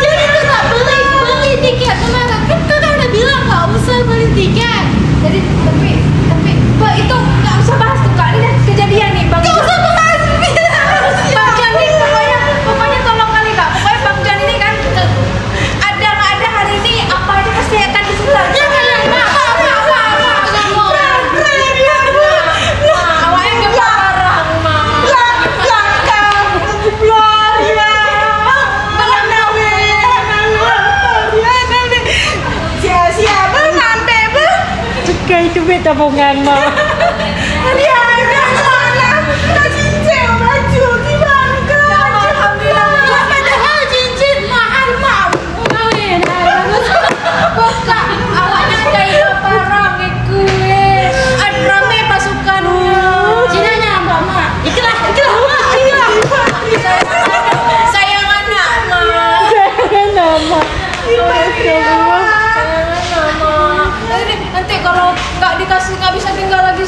Jadi tu tak beli tiket kemarin kan kakak udah bilang nggak usah beli tiket. Jadi tapi Pak itu nggak usah bahas tuh kak, ini dah kejadian nih Bang. Nggak usah bahas. Bang John nih pokoknya tolong kali kak. Pokoknya Bang John ini kan ada nggak ada hari ini apa aja pasti akan disetel. Jangan mak. Itu duit tabungan mak. Padahal cincin mahal mak. Bukan awaknya kayak parang gue. Ada rame pasukannya. Cinanya apa mak? Ikhlas mak. Sayang anak mak. Nanti kalau nggak bisa tinggal lagi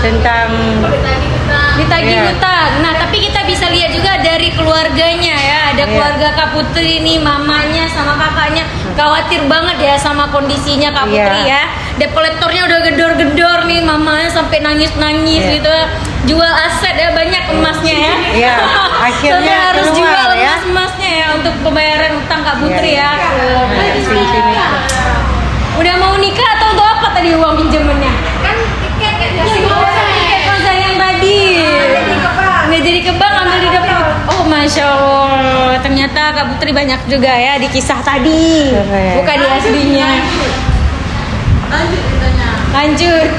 tentang ditagih Iya. hutang. Nah, tapi kita bisa lihat juga dari keluarganya ya. Ada Iya. keluarga Kak Putri nih, mamanya sama kakaknya khawatir banget ya sama kondisinya Kak Iya. Putri ya. Debt collectornya udah gedor-gedor nih, mamanya sampai nangis-nangis Iya. gitu. Jual aset ya, banyak emasnya ya. Iya, akhirnya Sampai harus keluar jual ya. emasnya ya untuk pembayaran utang Kak Putri Iya, ya. iya. Sini-sini. Udah mau nikah atau untuk apa tadi uang pinjamannya? Kan tiket kayak Ya, tiket konser yang tadi. Nggak jadi ke bank, ambil di depan. Oh, Masya Allah. Ternyata Kak Putri banyak juga ya di kisah tadi. Keren. Bukan di aslinya. Lanjut.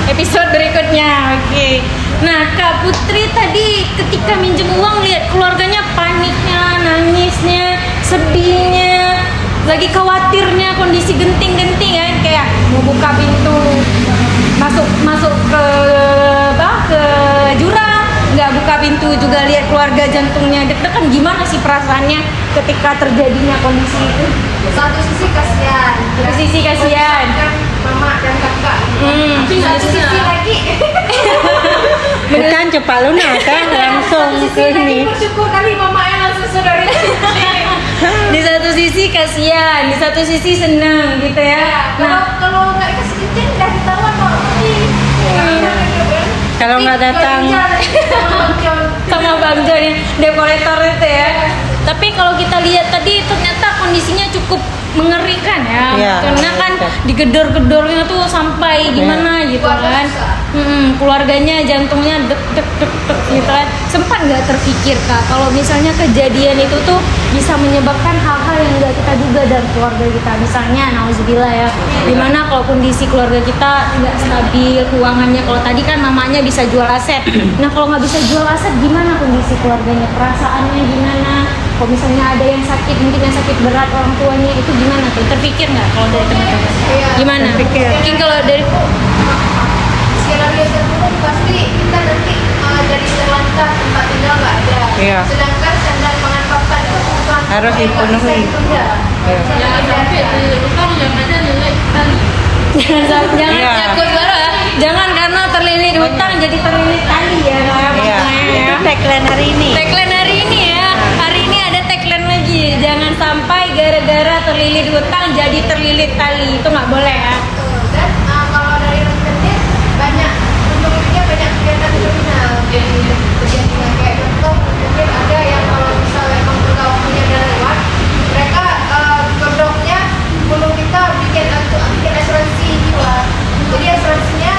Episode berikutnya. Oke. Nah, Kak Putri tadi ketika minjem uang lihat keluarganya paniknya, nangisnya, sedihnya, lagi khawatirnya kondisi genting-genting ya, kayak mau buka pintu masuk ke ke jurang, nggak buka pintu juga lihat keluarga jantungnya deg-degan. Gimana sih perasaannya ketika terjadinya kondisi itu? satu sisi kasihan, Satu sisi kasihan. kan mama dan kakak. Hmm. Satu sisi lagi, Bukan cepat lunas kan langsung satu ke sisi lagi ini. bersyukur kali mama yang langsung saudara. Di satu sisi kasihan, di satu sisi senang gitu ya. Kalau nggak dikasih izin udah ketahuan mau pergi. Kalau nggak datang, Sama Bang John ya, dekorator itu ya. Tapi kalau kita lihat tadi ternyata kondisinya cukup mengerikan ya. Iya, Karena kan mengerikan. digedor-gedornya tuh sampai gimana gitu Keluarga kan. susah. Keluarganya jantungnya dek dek dek dek gitu kan. Sempat nggak terpikir Kak kalau misalnya kejadian itu tuh bisa menyebabkan hal-hal yang nggak kita duga dalam keluarga kita. Misalnya nauzubillah ya. Dimana kalau kondisi keluarga kita nggak stabil keuangannya. Kalau tadi kan mamanya bisa jual aset. Nah kalau nggak bisa jual aset gimana kondisi keluarganya? Perasaannya gimana? Kalau misalnya ada yang sakit, mungkin yang sakit berat orang tuanya itu gimana tuh? Terpikir nggak kalau dari teman-teman? Iya. Gimana? Terpikir. Mungkin kalau dari Skenario terburuk pasti kita nanti dari terlantar tempat tinggal nggak ada. Iya. Sedangkan sandang pangan papan itu bukan Harus dipenuhi. Iya. Iya. Jangan sampai jangan Iya. takut baru ya. Jangan karena terlilit hutang jadi terlilit tali ya. Iya. Itu tagline hari ini. Tagline hari ini ya. Hari ini ada tagline lagi. Jangan sampai gara-gara terlilit hutang jadi terlilit tali. Itu nggak boleh ya. Dan kalau dari rentenir banyak untungnya banyak kegiatan kriminal. Jadi kegiatan kayak contoh mungkin ada yang kalau misalnya emang pergaulannya udah lewat, mereka kedoknya belum kita bikin asuransi jiwa. Jadi asuransinya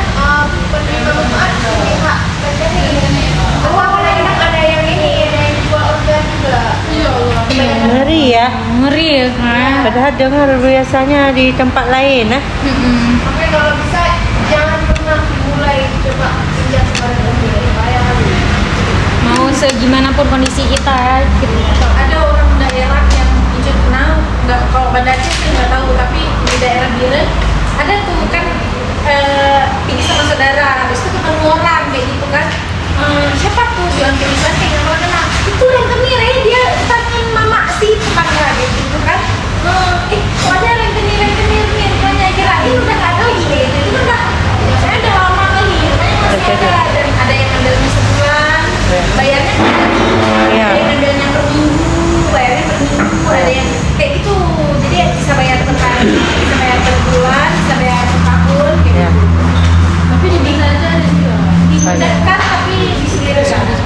penerima manfaat pihak rentenir. Awalnya ada yang ini, ada yang jual organ juga. Iya Allah. Ngeri ya. Ngeri ya kan. Padahal dengar biasanya di tempat lain nah. Makanya kalau bisa jangan pernah mulai coba pinjam sama rentenir. Bahaya kali. Mau segimanapun kondisi kita ya. Ada orang daerah yang Ijun kenal, nggak kalau Banda Aceh sih nggak tahu, tapi di daerah Biren ada tuh kan pergi sama saudara, habis itu ketemu orang kayak gitu kan. Siapa tuh bilang ke Ijun yang mau kenal? Itu rentenir ya, dia tangan mama sih tetangga gitu kan. Kok ada rentenir nih, rupanya kirain udah nggak ada lagi, itu udah saya udah lama kali, rupanya masih ada yang ngambilnya sebulan, bayarnya Iya. ada yang ngambilnya per minggu, bayarnya per minggu, ada yang kayak gitu. Jadi bisa bayar per hari, bisa bayar per bulan, bisa bayar per tahun kayak Iya. gitu. Tapi di Bintan aja ada juga. Dimudahkan tapi di sini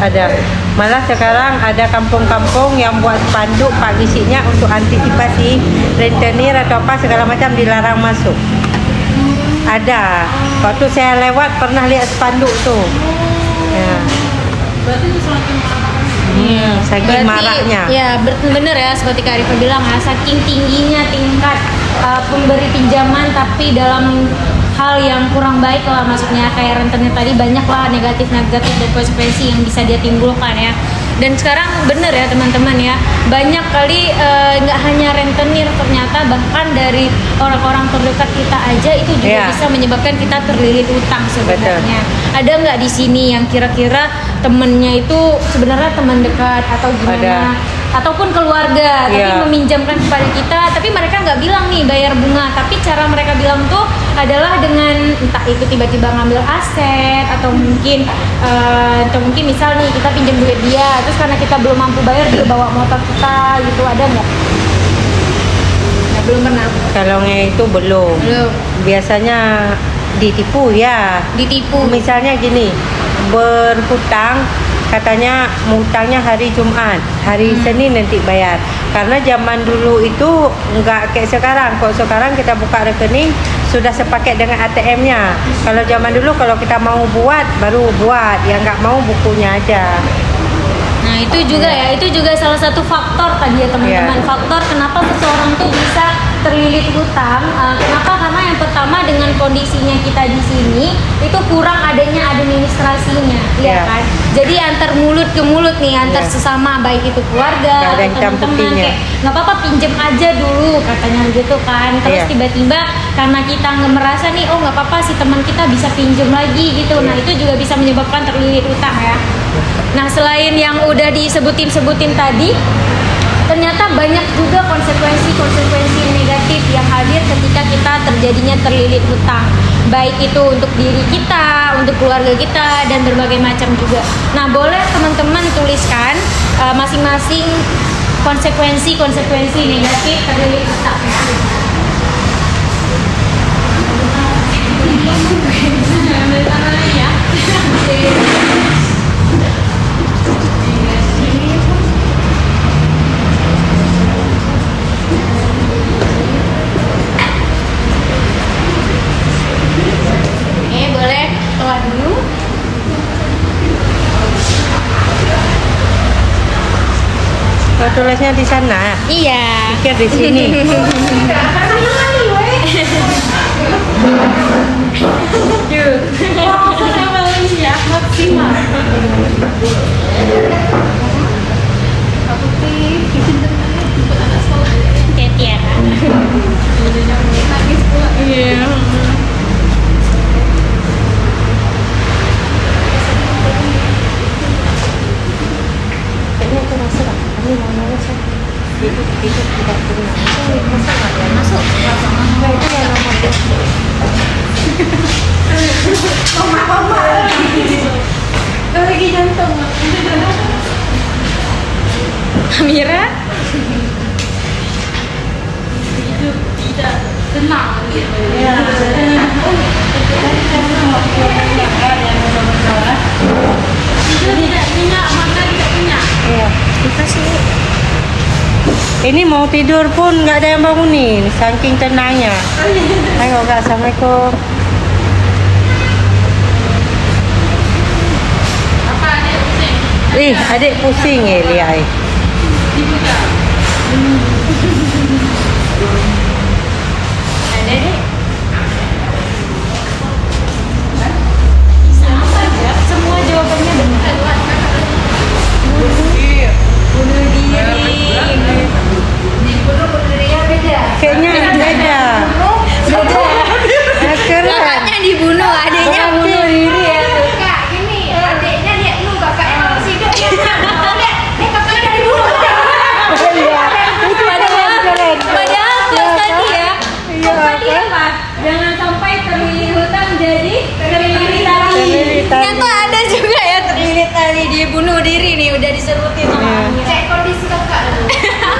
Ada. Malah sekarang ada kampung-kampung yang buat spanduk pagi isinya untuk antisipasi rentenir atau apa segala macam dilarang masuk. Ada. Waktu saya lewat pernah lihat spanduk tuh. Ya. Saking maraknya. Ya bener ya seperti Kak Arifa bilang ya, saking tingginya tingkat pemberi pinjaman tapi dalam hal yang kurang baik lah, maksudnya kayak rentenir tadi banyak lah negatif-negatif dan konsekuensi yang bisa dia timbulkan ya. Dan sekarang bener ya teman-teman ya, banyak kali nggak hanya rentenir, ternyata bahkan dari orang-orang terdekat kita aja itu juga Iya. bisa menyebabkan kita terlilit utang sebenarnya. Ada nggak di sini yang kira-kira temennya itu sebenarnya teman dekat atau gimana? Ada. ataupun keluarga, tapi Iya. meminjamkan kepada kita, tapi mereka nggak bilang nih bayar bunga, tapi cara mereka bilang tuh adalah dengan entah itu tiba-tiba ngambil aset atau mungkin misal nih kita pinjam duit dia, terus karena kita belum mampu bayar dia bawa motor kita gitu, ada nggak? Nah, belum pernah. Kalau itu belum. Belum. Biasanya ditipu ya. Ditipu. Misalnya gini, berhutang katanya hutangnya hari Jumat, hari Senin nanti bayar. Karena zaman dulu itu nggak kayak sekarang. Kok sekarang kita buka rekening sudah sepaket dengan ATM-nya. Kalau zaman dulu kalau kita mau buat baru buat, yang nggak mau bukunya aja. Nah itu juga ya, itu juga salah satu faktor tadi ya teman-teman. Iya. Faktor kenapa seseorang tuh bisa terlilit hutang. Kenapa? Karena yang pertama dengan kondisinya kita di sini itu kurang adanya administrasinya, ya Iya. kan? Jadi antar mulut ke mulut nih, antar Iya. sesama baik itu keluarga Nggak ada atau yang hitam teman-teman putihnya. kayak nggak apa-apa pinjem aja dulu katanya gitu kan. Terus Iya. tiba-tiba karena kita nggak merasa nih, oh nggak apa-apa si teman kita bisa pinjem lagi gitu. Nah Iya. itu juga bisa menyebabkan terlilit hutang ya. Nah selain yang udah disebutin tadi, ternyata banyak juga konsekuensi negatif yang hadir ketika kita terjadinya terlilit hutang. Baik itu untuk diri kita, untuk keluarga kita, dan berbagai macam juga. Nah boleh teman-teman tuliskan masing-masing konsekuensi negatif terlilit hutang. Oke, boleh keluar dulu. Kalau tulisnya di sana, Iya. pikir di sini. Kayak Tiara. Iya. Kayaknya aku masuk lah. Kami mau nulis ya. Itu tidak punya. Masa nggak ada masuk? Nggak, itu yang nomor 2. Lagi jantung. Amira. Tenang gitu. Ya. Tidak punya, maka tidak punya. Iya. Dikasih. Ini mau tidur pun nggak ada yang bangunin, saking tenangnya. Ayo kak, assalamualaikum. Apa ada pusing? Ih, adik pusing ya lihat. Dibuka. Ada deh. Semua jawabannya benar. Bunuh diri. Bunuh diri ya beda. Kayaknya beda. Keren. Kakaknya dibunuh, adiknya bunuh diri ya. Kak, gini, adiknya lihat lu kakaknya masih hidup ya. Lihat, kakaknya dibunuh. Padahal tips tadi ya. Iya, Tadi kan? apa? Jangan sampai terlilit hutang jadi terlilit tali. Terlilit tali. Ternyata ada juga ya terlilit tali, dia bunuh diri nih, udah disebutin sama Iya. Amira. Cek kondisi kakak dulu.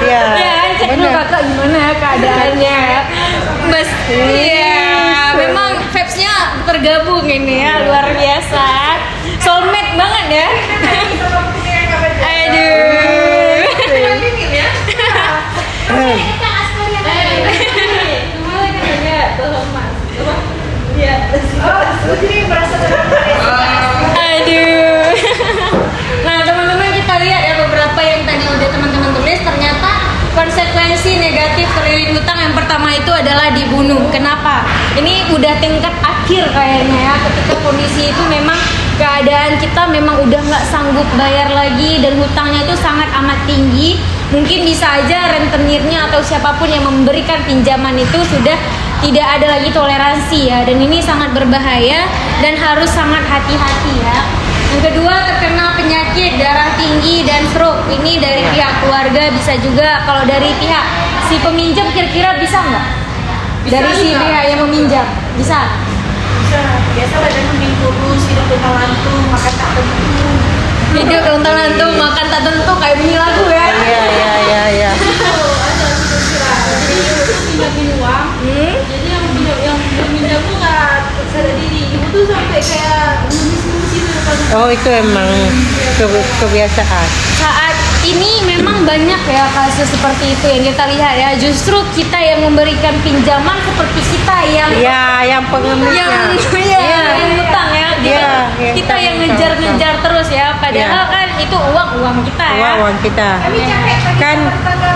Iya. Ya, cek dulu bener. kakak gimana keadaannya. Mas, iya, memang vibes-nya tergabung ini ya, luar biasa. Soulmate banget ya. Aduh. Eh, Aduh. Nah, teman-teman kita lihat ya beberapa yang tadi udah teman-teman tulis, ternyata konsekuensi negatif terlilit hutang yang pertama itu adalah dibunuh. Kenapa? Ini udah tingkat akhir kayaknya ya, ketika kondisi itu memang keadaan kita memang udah nggak sanggup bayar lagi dan hutangnya itu sangat amat tinggi. Mungkin bisa aja rentenirnya atau siapapun yang memberikan pinjaman itu sudah tidak ada lagi toleransi ya, dan ini sangat berbahaya dan harus sangat hati-hati ya. Yang kedua, terkena penyakit darah tinggi dan stroke. Ini dari pihak keluarga, bisa juga kalau dari pihak si peminjam kira-kira bisa nggak? Dari si pihak yang meminjam bisa? Biasa badan pembing kurus, hidup tumpang lantung, makan tak tentu. Hidup lontang lantung, makan tak tentu, kayak bunyi lagu ya. Iya. Pinjamin uang. Jadi yang pinjam tuh nggak sadar diri. Ibu tuh sampai kayak nulis itu depan. Oh, itu emang kebiasaan. Saat ini memang banyak ya kasus seperti itu yang kita lihat ya. Justru kita yang memberikan pinjaman seperti kita yang Yang pengemisnya. yang utang ya. Kita yang ngejar-ngejar terus ya. Padahal kan itu uang kita ya. Uang kita. Kami capek Kan tetangga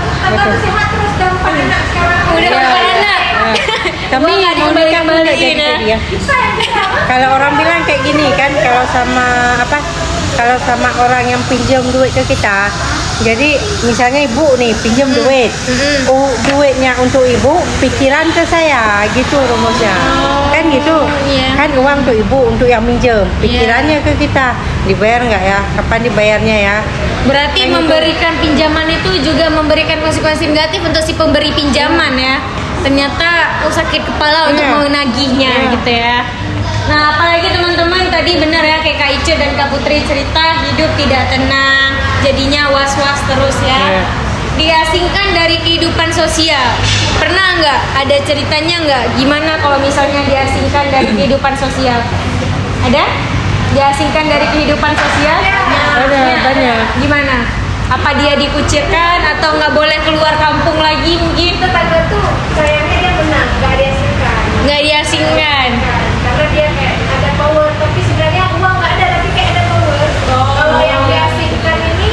sehat terus dan empat anak sekarang. Udah berapa anak? Kami Uang nggak mau nikah muda dikembaliin jadi ya. dia. Kalau orang bilang kayak gini kan, kalau sama orang yang pinjam duit ke kita, jadi misalnya ibu nih pinjam duit, duitnya untuk ibu, pikiran ke saya, gitu rumusnya. Kan gitu, iya. kan uang untuk ibu, untuk yang minjem, pikirannya ke kita, dibayar nggak ya, kapan dibayarnya ya. Berarti Kayak gitu. memberikan pinjaman itu juga memberikan konsekuensi negatif untuk si pemberi pinjaman ya. Ternyata sakit kepala untuk Iya. menagihnya Iya. gitu ya. Nah, apalagi teman-teman tadi benar ya kayak Kak Ice dan Kak Putri cerita hidup tidak tenang, jadinya was-was terus ya. Iya. Diasingkan dari kehidupan sosial. Pernah nggak ada ceritanya nggak? Gimana kalau misalnya diasingkan dari kehidupan sosial? Ada? Diasingkan dari kehidupan sosial? Ada, banyak. Gimana? Apa dia dikucirkan atau nggak boleh keluar kampung lagi mungkin? Tetangga tuh sayangnya dia menang, nggak diasingkan. Nggak diasingkan. Karena dia kayak ada power, tapi sebenarnya uang nggak ada, tapi kayak ada power. Kalau yang diasingkan ini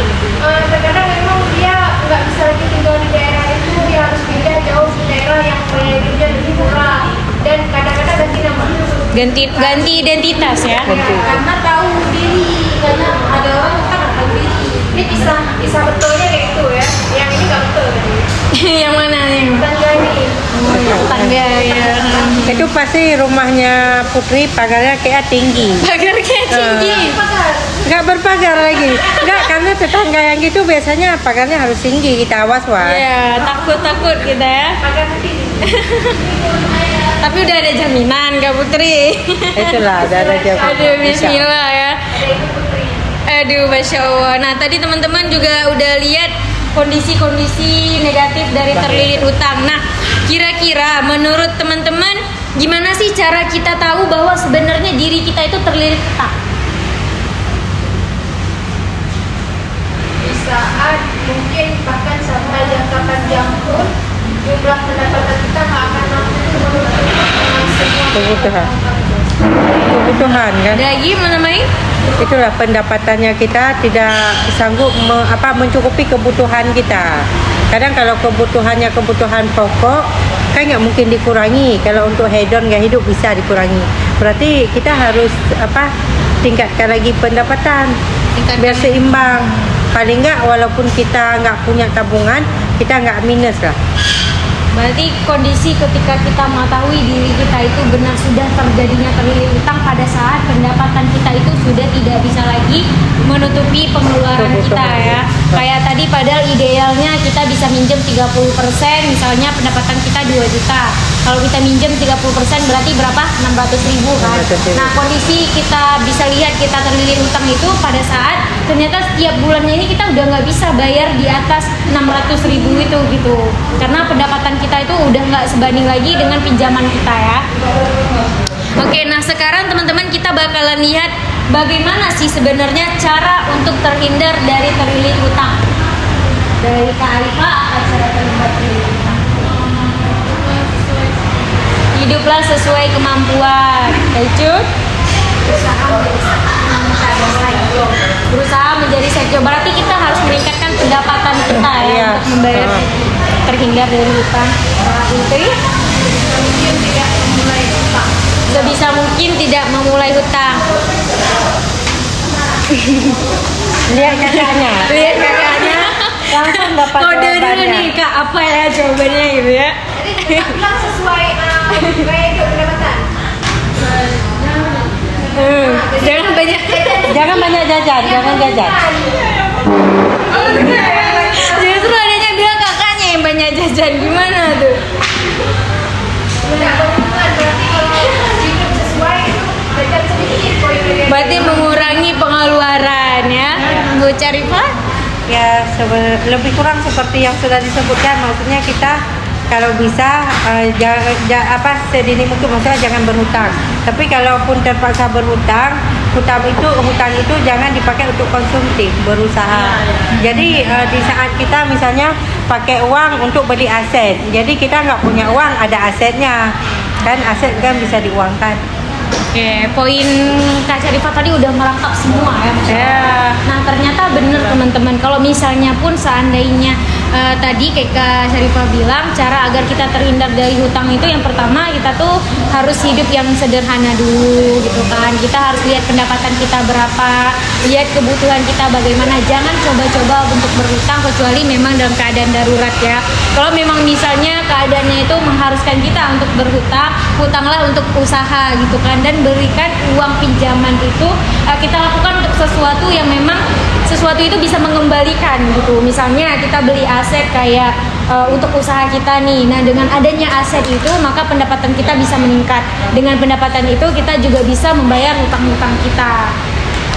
terkadang memang dia nggak bisa lagi tinggal di daerah itu, dia harus pindah jauh ke daerah yang biaya hidupnya lebih murah dan kadang-kadang ganti nama. Ganti identitas ya. Karena tahu diri, karena ada orang kan nggak tahu diri. Ini kisah betulnya kayak gitu ya. Yang ini nggak betul kan? Yang mana nih? Tetangga ini. Tetangga ya. Itu pasti rumahnya Putri pagarnya kayak tinggi. Pagarnya tinggi. Nggak berpagar lagi. Nggak, karena tetangga yang gitu biasanya pagarnya harus tinggi, kita awas wah. Ya, takut-takut kita ya. Pagar nanti. Tapi udah ada jaminan Kak Putri. Itulah ada jaminan. Aduh, bismillah ya. Aduh, Masya Allah. Nah, tadi teman-teman juga udah lihat kondisi-kondisi negatif dari terlilit hutang. Nah, kira-kira menurut teman-teman gimana sih cara kita tahu bahwa sebenarnya diri kita itu terlilit hutang? Di saat mungkin bahkan sampai jangka panjang pun jumlah pendapatan kita nggak akan mampu menutupi semua Kebutuhan. Kebutuhan kan. Ada lagi mana main? Itulah pendapatannya kita tidak sanggup mencukupi kebutuhan kita. Kadang kalau kebutuhannya kebutuhan pokok kan nggak mungkin dikurangi. Kalau untuk hedon gaya hidup bisa dikurangi. Berarti kita harus tingkatkan lagi pendapatan biar seimbang. Paling nggak walaupun kita nggak punya tabungan, kita nggak minus lah. Berarti kondisi ketika kita mengetahui diri kita itu benar sudah terjadinya terlilit hutang pada saat pendapatan kita itu sudah tidak bisa lagi menutupi pengeluaran kita ya. Kayak tadi padahal idealnya kita bisa minjem 30%, misalnya pendapatan kita 2 juta. Kalau kita minjem 30% berarti berapa? 600.000 kan. 600.000. Nah, kondisi kita bisa lihat kita terlilit hutang itu pada saat ternyata setiap bulannya ini kita udah nggak bisa bayar di atas 600.000 itu gitu. Karena pendapatan kita itu udah nggak sebanding lagi dengan pinjaman kita ya. Oke, nah sekarang teman-teman kita bakalan lihat bagaimana sih sebenarnya cara untuk terhindar dari terlilit hutang. Dari Kak Arifa apa cara terhindar terlilit hutang? Hiduplah sesuai kemampuan. Kaicut? Berusaha menjadi sekjo. Berarti kita harus meningkatkan pendapatan kita ya Iya. untuk membayar terhindar dari hutang. Putri? mungkin tidak memulai hutang. Sebisa mungkin tidak memulai hutang. Lihat kakaknya. Lihat kakaknya. Langsung dapat Kode dulu jawabannya. nih Kak, apa ya jawabannya gitu ya? Jadi bilang sesuai gaya hidup pendapatan. Jangan banyak Jangan banyak jajan, jangan jajan. Justru adanya bilang kakaknya yang banyak jajan, gimana tuh? Berarti mengurangi pengeluaran ya, Bu Carifah? Ya lebih kurang seperti yang sudah disebutkan. Maksudnya kita kalau bisa sedini mungkin, maksudnya jangan berhutang. Tapi kalaupun terpaksa berhutang, hutang itu jangan dipakai untuk konsumtif, berusaha. Jadi di saat kita misalnya pakai uang untuk beli aset, jadi kita nggak punya uang, ada asetnya, kan aset kan bisa diuangkan. Oke, poin Kak Carifah tadi udah merangkap semua ya, Mas. Nah, ternyata bener teman-teman, kalau misalnya pun seandainya tadi kayak Kak Carifah bilang, cara agar kita terhindar dari hutang itu yang pertama kita tuh harus hidup yang sederhana dulu gitu kan. Kita harus lihat pendapatan kita berapa, lihat kebutuhan kita bagaimana. Jangan coba-coba untuk berhutang kecuali memang dalam keadaan darurat ya. Kalau memang misalnya keadaannya itu mengharuskan kita untuk berhutang, hutanglah untuk usaha gitu kan, dan berikan uang pinjaman itu kita lakukan untuk sesuatu yang memang sesuatu itu bisa mengembalikan gitu. Misalnya kita beli aset kayak untuk usaha kita nih. Nah, dengan adanya aset itu maka pendapatan kita bisa meningkat. Dengan pendapatan itu kita juga bisa membayar hutang-hutang kita.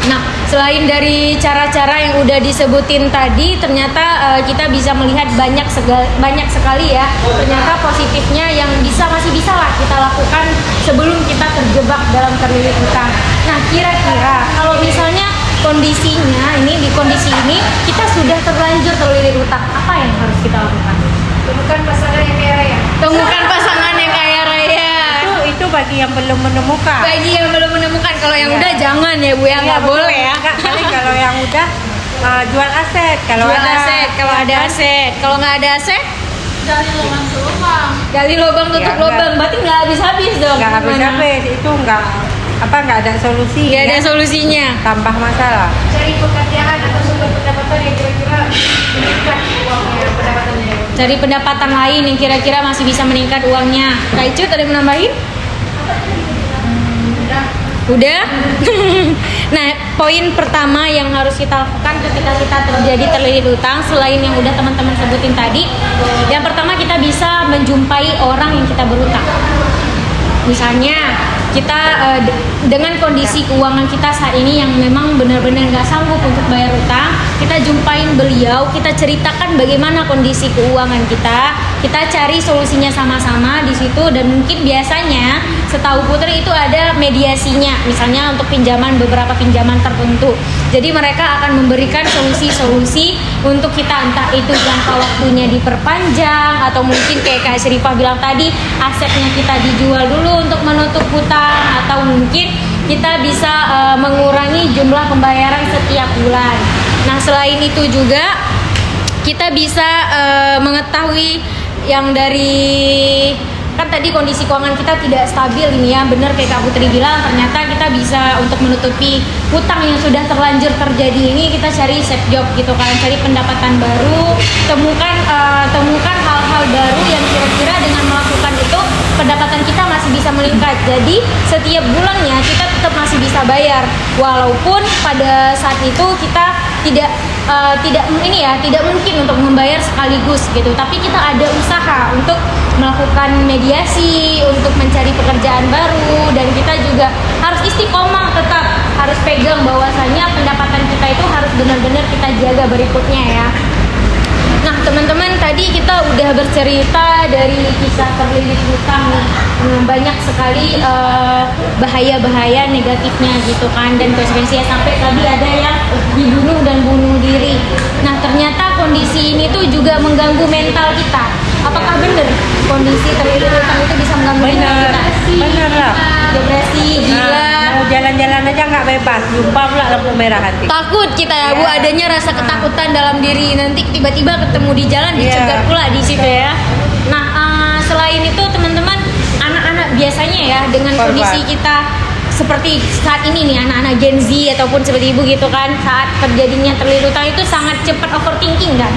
Nah, selain dari cara-cara yang udah disebutin tadi, ternyata kita bisa melihat banyak sekali ya. Ternyata positifnya yang masih bisa lah kita lakukan sebelum kita terjebak dalam terlilit hutang. Nah, kira-kira kalau misalnya di kondisi ini kita sudah terlanjur terlilit hutang, apa yang harus kita lakukan? Temukan pasangan yang kaya raya. Temukan pasangan yang kaya raya. Itu bagi yang belum menemukan. Bagi yang belum menemukan, kalau yang udah jangan ya Bu ya, nggak boleh ya. Kali kalau yang udah jual aset, kalau Jual ada aset, kalau ada aset. Kalau nggak ada aset, Gali lubang tutup lubang. gali lubang tutup Ya, lubang. Berarti nggak habis-habis dong. nggak Gimana? habis-habis, itu nggak ada solusi. Nggak ada solusinya. Tambah masalah. Cari pekerjaan atau sumber pendapatan yang kira-kira meningkat uangnya, pendapatannya. Cari pendapatan lain yang kira-kira masih bisa meningkat uangnya. Kak Icut ada yang menambahin? Udah? Nah, poin pertama yang harus kita lakukan ketika kita terlilit hutang, selain yang udah teman-teman sebutin tadi, yang pertama kita bisa menjumpai orang yang kita berhutang. Misalnya kita dengan kondisi keuangan kita saat ini yang memang benar-benar nggak sanggup untuk bayar utang, kita jumpain beliau, kita ceritakan bagaimana kondisi keuangan kita cari solusinya sama-sama di situ. Dan mungkin biasanya setahu Putri itu ada mediasinya, misalnya untuk beberapa pinjaman tertentu. Jadi mereka akan memberikan solusi-solusi untuk kita, entah itu jangka waktunya diperpanjang, atau mungkin kayak Kak Syarifah bilang tadi, asetnya kita dijual dulu untuk menutup hutang, atau mungkin kita bisa mengurangi jumlah pembayaran setiap bulan. Nah, selain itu juga kita bisa mengetahui yang dari, kan tadi kondisi keuangan kita tidak stabil ini ya, bener kayak Kak Putri bilang, ternyata kita bisa untuk menutupi hutang yang sudah terlanjur terjadi ini, kita cari side job gitu kan, cari pendapatan baru, temukan hal-hal baru yang kira-kira dengan melakukan itu pendapatan kita masih bisa meningkat. Jadi setiap bulannya kita tetap masih bisa bayar, walaupun pada saat itu kita tidak mungkin untuk membayar sekaligus gitu, tapi kita ada usaha untuk melakukan mediasi, untuk mencari pekerjaan baru, dan kita juga harus istiqomah, tetap harus pegang bahwasanya pendapatan kita itu harus benar-benar kita jaga berikutnya ya. Nah teman-teman, tadi kita udah bercerita dari kisah terlilit hutang banyak sekali bahaya-bahaya negatifnya gitu kan, dan konsekuensinya sampai tadi ada yang dibunuh dan bunuh diri. Nah ternyata kondisi ini tuh juga mengganggu mental kita. Apakah benar kondisi terlilit hutang itu bisa mengganggu mental kita? Bener lah. Depresi, gila. Mau jalan-jalan aja nggak bebas, jumpa pula lampu merah hati. Takut kita ya Bu, adanya rasa ketakutan dalam diri, nanti tiba-tiba ketemu di jalan dicegat pula di situ ya. Nah selain itu teman-teman, anak-anak biasanya ya dengan kondisi kita seperti saat ini nih, anak-anak Gen Z ataupun seperti ibu gitu kan, saat terjadinya terlilit hutang itu sangat cepat overthinking kan.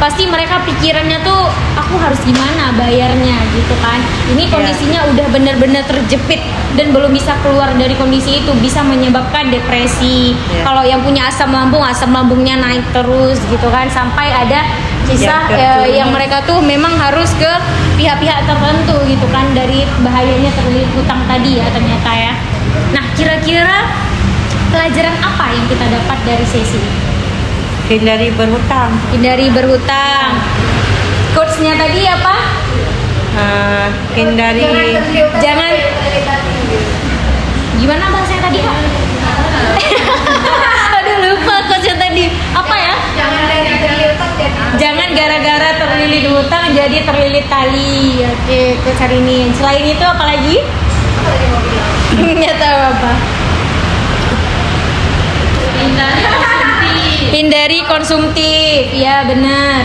pasti mereka pikirannya tuh aku harus gimana bayarnya gitu kan. Ini kondisinya udah benar-benar terjepit dan belum bisa keluar dari kondisi itu, bisa menyebabkan depresi. Kalau yang punya asam lambungnya naik terus gitu kan, sampai ada kisah yang mereka tuh memang harus ke pihak-pihak tertentu gitu kan dari bahayanya terlilit hutang tadi ya ternyata ya. Nah, kira-kira pelajaran apa yang kita dapat dari sesi ini? Hindari berhutang. Hindari berhutang. Quotes-nya tadi apa? Hindari. Jangan. Gimana bahasanya tadi, Kak? Aduh, lupa quotes-nya tadi. Apa ya? Jangan gara-gara terlilit hutang jadi terlilit tali. Oke, quotes hari ini. Selain itu apa lagi? Nggak tahu apa. Hindari konsumtif. Ya, benar.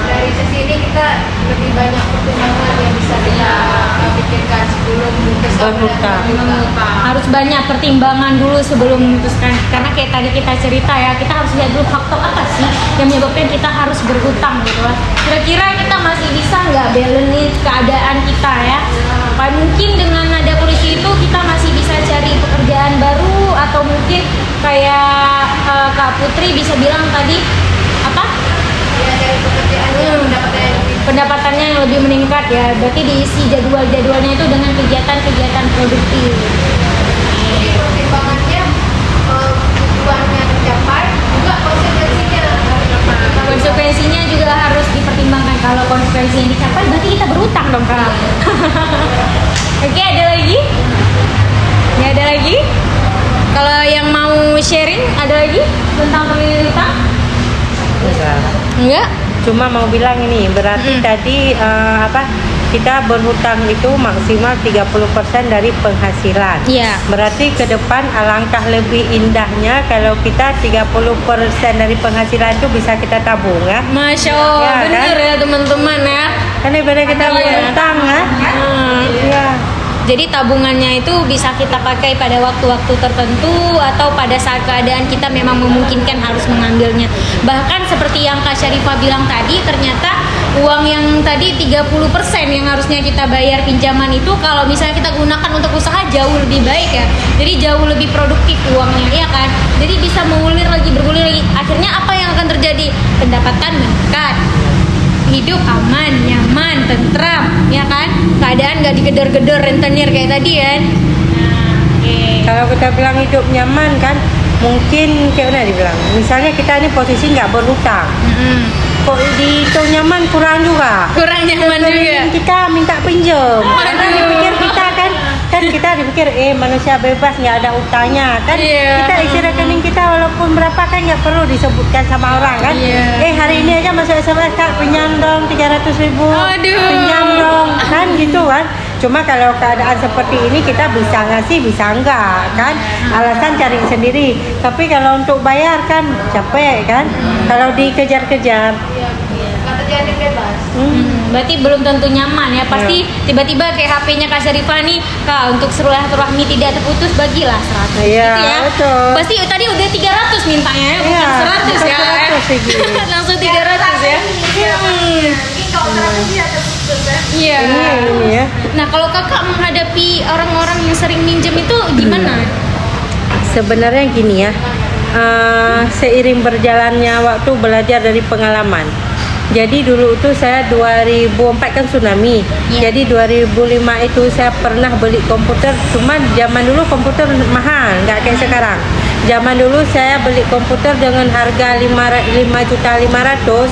Dari sisi ini kita lebih banyak pertimbangan yang bisa kita pikirkan sebelum Berhutang. Harus banyak pertimbangan dulu sebelum memutuskan. Karena kayak tadi kita cerita ya, kita harus lihat dulu faktor apa sih yang menyebabkan kita harus berhutang gitu kan. Kira-kira kita masih bisa nggak balance keadaan kita ya? Apa mungkin dengan ada kondisi itu kita masih bisa cari pekerjaan baru, atau mungkin kayak Kak Putri bisa bilang tadi apa? ya dari pekerjaan yang Pendapatannya yang lebih meningkat ya. Berarti diisi jadwalnya itu dengan kegiatan-kegiatan produktif. Jadi pertimbangannya tujuannya tercapai, juga konsekuensinya tercapai. Konsekuensinya juga harus dipertimbangkan. Kalau konsekuensinya dicapai, berarti kita berutang dong, Kak. Oke, ada lagi? Nggak ada lagi? Kalau yang mau sharing, ada lagi tentang terlilit hutang? Enggak? Cuma mau bilang ini, berarti tadi kita berhutang itu maksimal 30% dari penghasilan. Iya. Berarti ke depan alangkah lebih indahnya kalau kita 30% dari penghasilan itu bisa kita tabung ya. Masya Allah, Ya, bener kan? ya teman-teman ya. Kan daripada kita Iya. berhutang ya. Iya. Jadi tabungannya itu bisa kita pakai pada waktu-waktu tertentu atau pada saat keadaan kita memang memungkinkan harus mengambilnya. Bahkan seperti yang Kak Syarifah bilang tadi, ternyata uang yang tadi 30% yang harusnya kita bayar pinjaman itu kalau misalnya kita gunakan untuk usaha jauh lebih baik ya. Jadi jauh lebih produktif uangnya ya kan. Jadi bisa bergulir lagi. Akhirnya apa yang akan terjadi? Pendapatan meningkat. Hidup aman, nyaman, tentram, ya kan? Keadaan nggak digedor-gedor rentenir kayak tadi kan? Nah, oke. Kalau kita bilang hidup nyaman kan, mungkin kayak mana dibilang. Misalnya kita ini posisi nggak berhutang, kok dihitung nyaman kurang juga. Kurang nyaman juga. Sekeliling kita minta pinjam, karena dipikir kita kan kita dipikir manusia bebas nggak ada utangnya kan. Iya. Kita isi rekening kita walaupun berapa kan nggak perlu disebutkan sama orang kan. Iya. Hari ini aja masuk SMS, Kak pinjam dong 300.000, Aduh. pinjam dong kan gitu kan. Cuma kalau keadaan seperti ini kita bisa ngasih bisa enggak kan, alasan cari sendiri. Tapi kalau untuk bayar kan capek kan, kalau dikejar-kejar. Nggak terjadi bebas. Berarti belum tentu nyaman ya. Pasti tiba-tiba kayak HP-nya Kak Syarifah nih, Kak, untuk silaturahmi tidak terputus bagilah 100 Iya, gitu ya. betul. Pasti tadi udah 300 mintanya ya, bukan 100 ya. 100 lagi. Langsung 300 ya. Ini kalau 100 ya terputus ya. Iya. Ini ya. Nah, kalau Kakak menghadapi orang-orang yang sering minjem itu gimana? Sebenarnya gini ya, seiring berjalannya waktu belajar dari pengalaman. Jadi dulu itu saya 2004 kan tsunami. Iya. Jadi 2005 itu saya pernah beli komputer. Cuma zaman dulu komputer mahal, nggak kayak sekarang. Zaman dulu saya beli komputer dengan harga 5.500.000.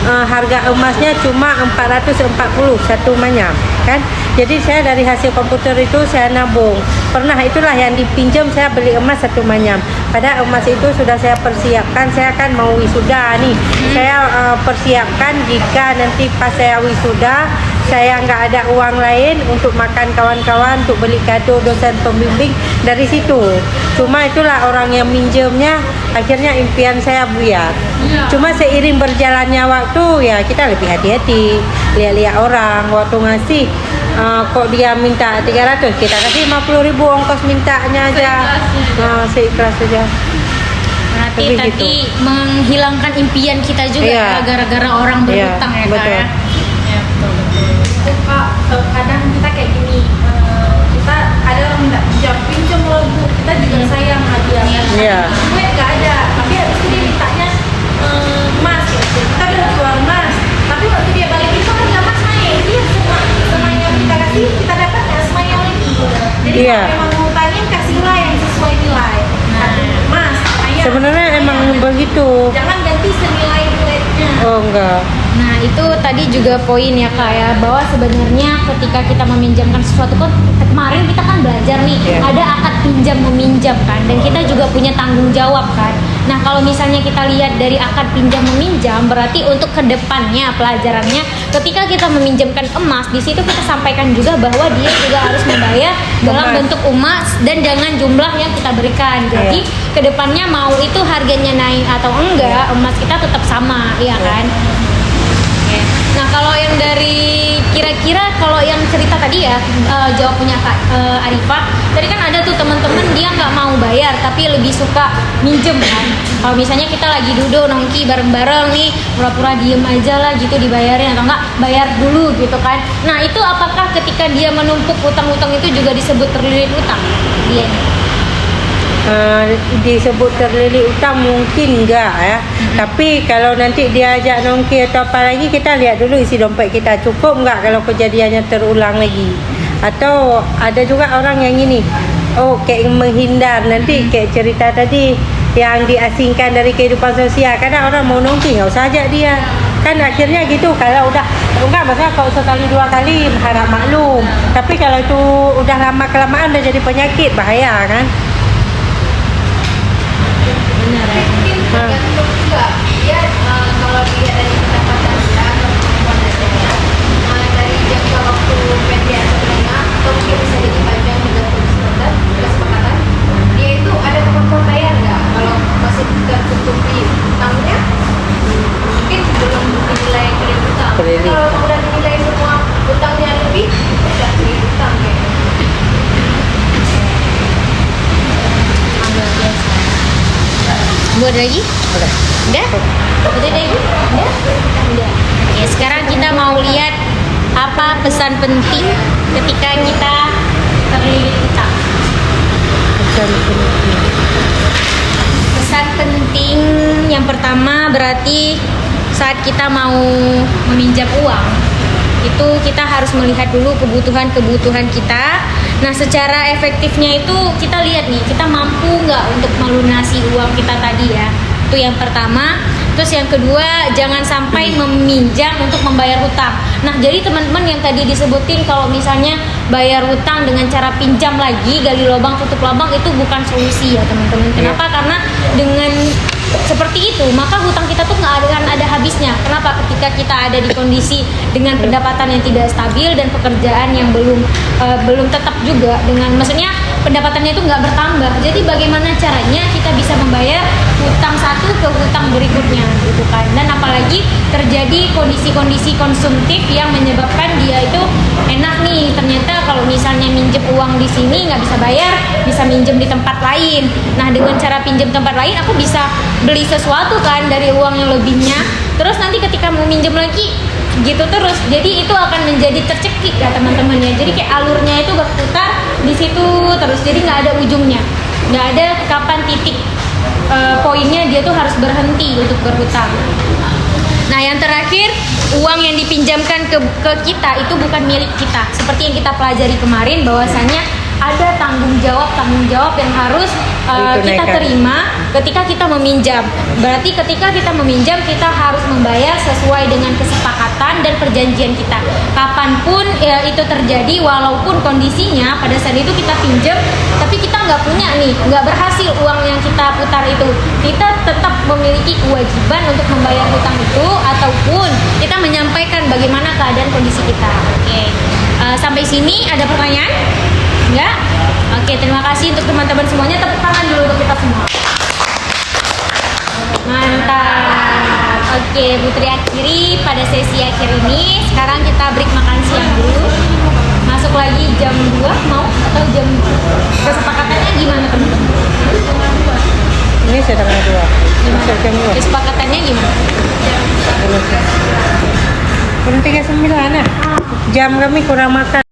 Harga emasnya cuma 440 satu manyam kan. Jadi saya dari hasil komputer itu saya nabung. Pernah itulah yang dipinjam saya beli emas satu manyam. Padahal emas itu sudah saya persiapkan, saya kan mau wisuda nih. Saya persiapkan jika nanti pas saya wisuda saya nggak ada uang lain untuk makan kawan-kawan, untuk beli kado dosen pembimbing, dari situ. Cuma itulah orang yang minjemnya akhirnya impian saya buyar. Cuma seiring berjalannya waktu ya kita lebih hati-hati, lihat-lihat orang waktu ngasih. Kok dia minta 300, kita kasih 50.000 ongkos mintanya aja. Seikhlas saja. Berarti Lebih tadi menghilangkan impian kita juga Iya. ya, gara-gara orang Iya, berhutang ya Kak betul. ya. Ya, betul. Itu Kak, kadang kita kayak gini, kita ada orang minta pinjam loh Bu, kita juga sayang hadiah kan. Iya. Duit nggak ada, tapi habis itu dia mintanya emas gitu. Kita udah jual emas, tapi waktu dia balik itu harga emas naik. Dia semua yang kita kasih kita dapat ya semuanya lagi. Jadi Iya. kalau memang ngutangin kasihlah yang sesuai nilai. Mas, ayah. Sebenarnya emang begitu. Jangan ganti senilai duitnya. Oh enggak. Nah itu tadi juga poin ya Kak ya, bahwa sebenarnya ketika kita meminjamkan sesuatu kan kemarin kita kan belajar nih Iya. ada akad pinjam meminjam kan, dan kita juga punya tanggung jawab kan. Nah kalau misalnya kita lihat dari akad pinjam meminjam, berarti untuk kedepannya pelajarannya ketika kita meminjamkan emas, di situ kita sampaikan juga bahwa dia juga harus membayar dalam Emas. bentuk emas dan dengan jumlah yang kita berikan. Jadi kedepannya mau itu harganya naik atau enggak, emas kita tetap sama, ya kan? Oke. Nah kalau yang dari kira-kira kalau yang cerita tadi ya, jawab punya Kak Arifah, tadi kan ada tuh teman-teman dia nggak mau bayar tapi lebih suka minjem kan. Kalau misalnya kita lagi duduk nongki bareng-bareng nih, pura-pura diem aja lah gitu dibayarin, atau enggak bayar dulu gitu kan. Nah itu apakah ketika dia menumpuk utang-utang itu juga disebut terlilit utang? Dia Disebut terlilit utang mungkin enggak ya. Tapi kalau nanti dia ajak nongki atau apa lagi, kita lihat dulu isi dompet kita cukup enggak kalau kejadiannya terulang lagi. Atau ada juga orang yang ini, oh kayak menghindar, nanti kayak cerita tadi yang diasingkan dari kehidupan sosial. Kadang orang mau nongki nggak usah ajak dia. Kan akhirnya gitu, kalau udah enggak masalah kalau sekali dua kali harap maklum. Tapi kalau itu udah lama kelamaan udah jadi penyakit, bahaya kan. Mungkin tergantung juga dia kalau dilihat dari pendapatannya atau kemampuannya dari jangka waktu pendek atau menengah atau mungkin bisa jadi panjang juga standar kesepakatan dia itu ada kemampuan bayar nggak kalau masih tertutupi utangnya mungkin belum dinilai kredit utang. Kredit. Kalau udah dinilai semua utangnya lebih tidak kredit utang kayaknya. luar biasa. Buat lagi? Udah. Udah? Udah deh? Udah? Udah. Oke, sekarang kita mau lihat apa pesan penting ketika kita terlilit utang. Pesan penting yang pertama berarti saat kita mau meminjam uang itu kita harus melihat dulu kebutuhan kita. Nah secara efektifnya itu kita lihat nih, kita mampu nggak untuk melunasi uang kita tadi ya. Itu yang pertama. Terus yang kedua, jangan sampai meminjam untuk membayar hutang. Nah jadi teman-teman yang tadi disebutin kalau misalnya bayar hutang dengan cara pinjam lagi, gali lubang tutup lubang, itu bukan solusi ya teman-teman. Kenapa? Karena dengan seperti itu maka hutang kita tuh nggak akan ada habisnya. Kenapa? Ketika kita ada di kondisi dengan pendapatan yang tidak stabil dan pekerjaan yang belum tetap juga, dengan maksudnya pendapatannya itu nggak bertambah. Jadi bagaimana caranya kita bisa membayar hutang satu ke hutang berikutnya gitu kan. Dan apalagi terjadi kondisi-kondisi konsumtif yang menyebabkan dia itu enak nih, ternyata kalau misalnya minjem uang di sini nggak bisa bayar, bisa minjem di tempat lain. Nah dengan cara pinjem tempat lain aku bisa beli sesuatu kan dari uang yang lebihnya, terus nanti ketika mau minjem lagi gitu terus, jadi itu akan menjadi tercekik ya teman-teman ya. Jadi kayak alurnya itu berputar di situ terus, jadi nggak ada ujungnya, nggak ada kapan titik poinnya dia tuh harus berhenti untuk berhutang. Nah yang terakhir, uang yang dipinjamkan ke kita itu bukan milik kita. Seperti yang kita pelajari kemarin bahwasannya ada tanggung jawab yang harus kita terima ketika kita meminjam. Berarti ketika kita meminjam kita harus membayar sesuai dengan kesepakatan dan perjanjian kita. Kapanpun itu terjadi, walaupun kondisinya pada saat itu kita pinjam tapi kita nggak punya nih, nggak berhasil uang yang kita putar itu, kita tetap memiliki kewajiban untuk membayar hutang itu ataupun kita menyampaikan bagaimana keadaan kondisi kita. Oke. Sampai sini ada pertanyaan? Enggak? Oke, terima kasih untuk teman-teman semuanya. Tepuk tangan dulu untuk kita semua. Mantap. Oke, Putri akhiri pada sesi akhir ini. Sekarang kita break makan siang dulu. Masuk lagi jam 2 mau atau jam kesepakatannya gimana teman-teman? Ini setengah 2. Masuk jam 2. Kesepakatannya gimana? Jam 3.9 ya. Jam kami kurang makan.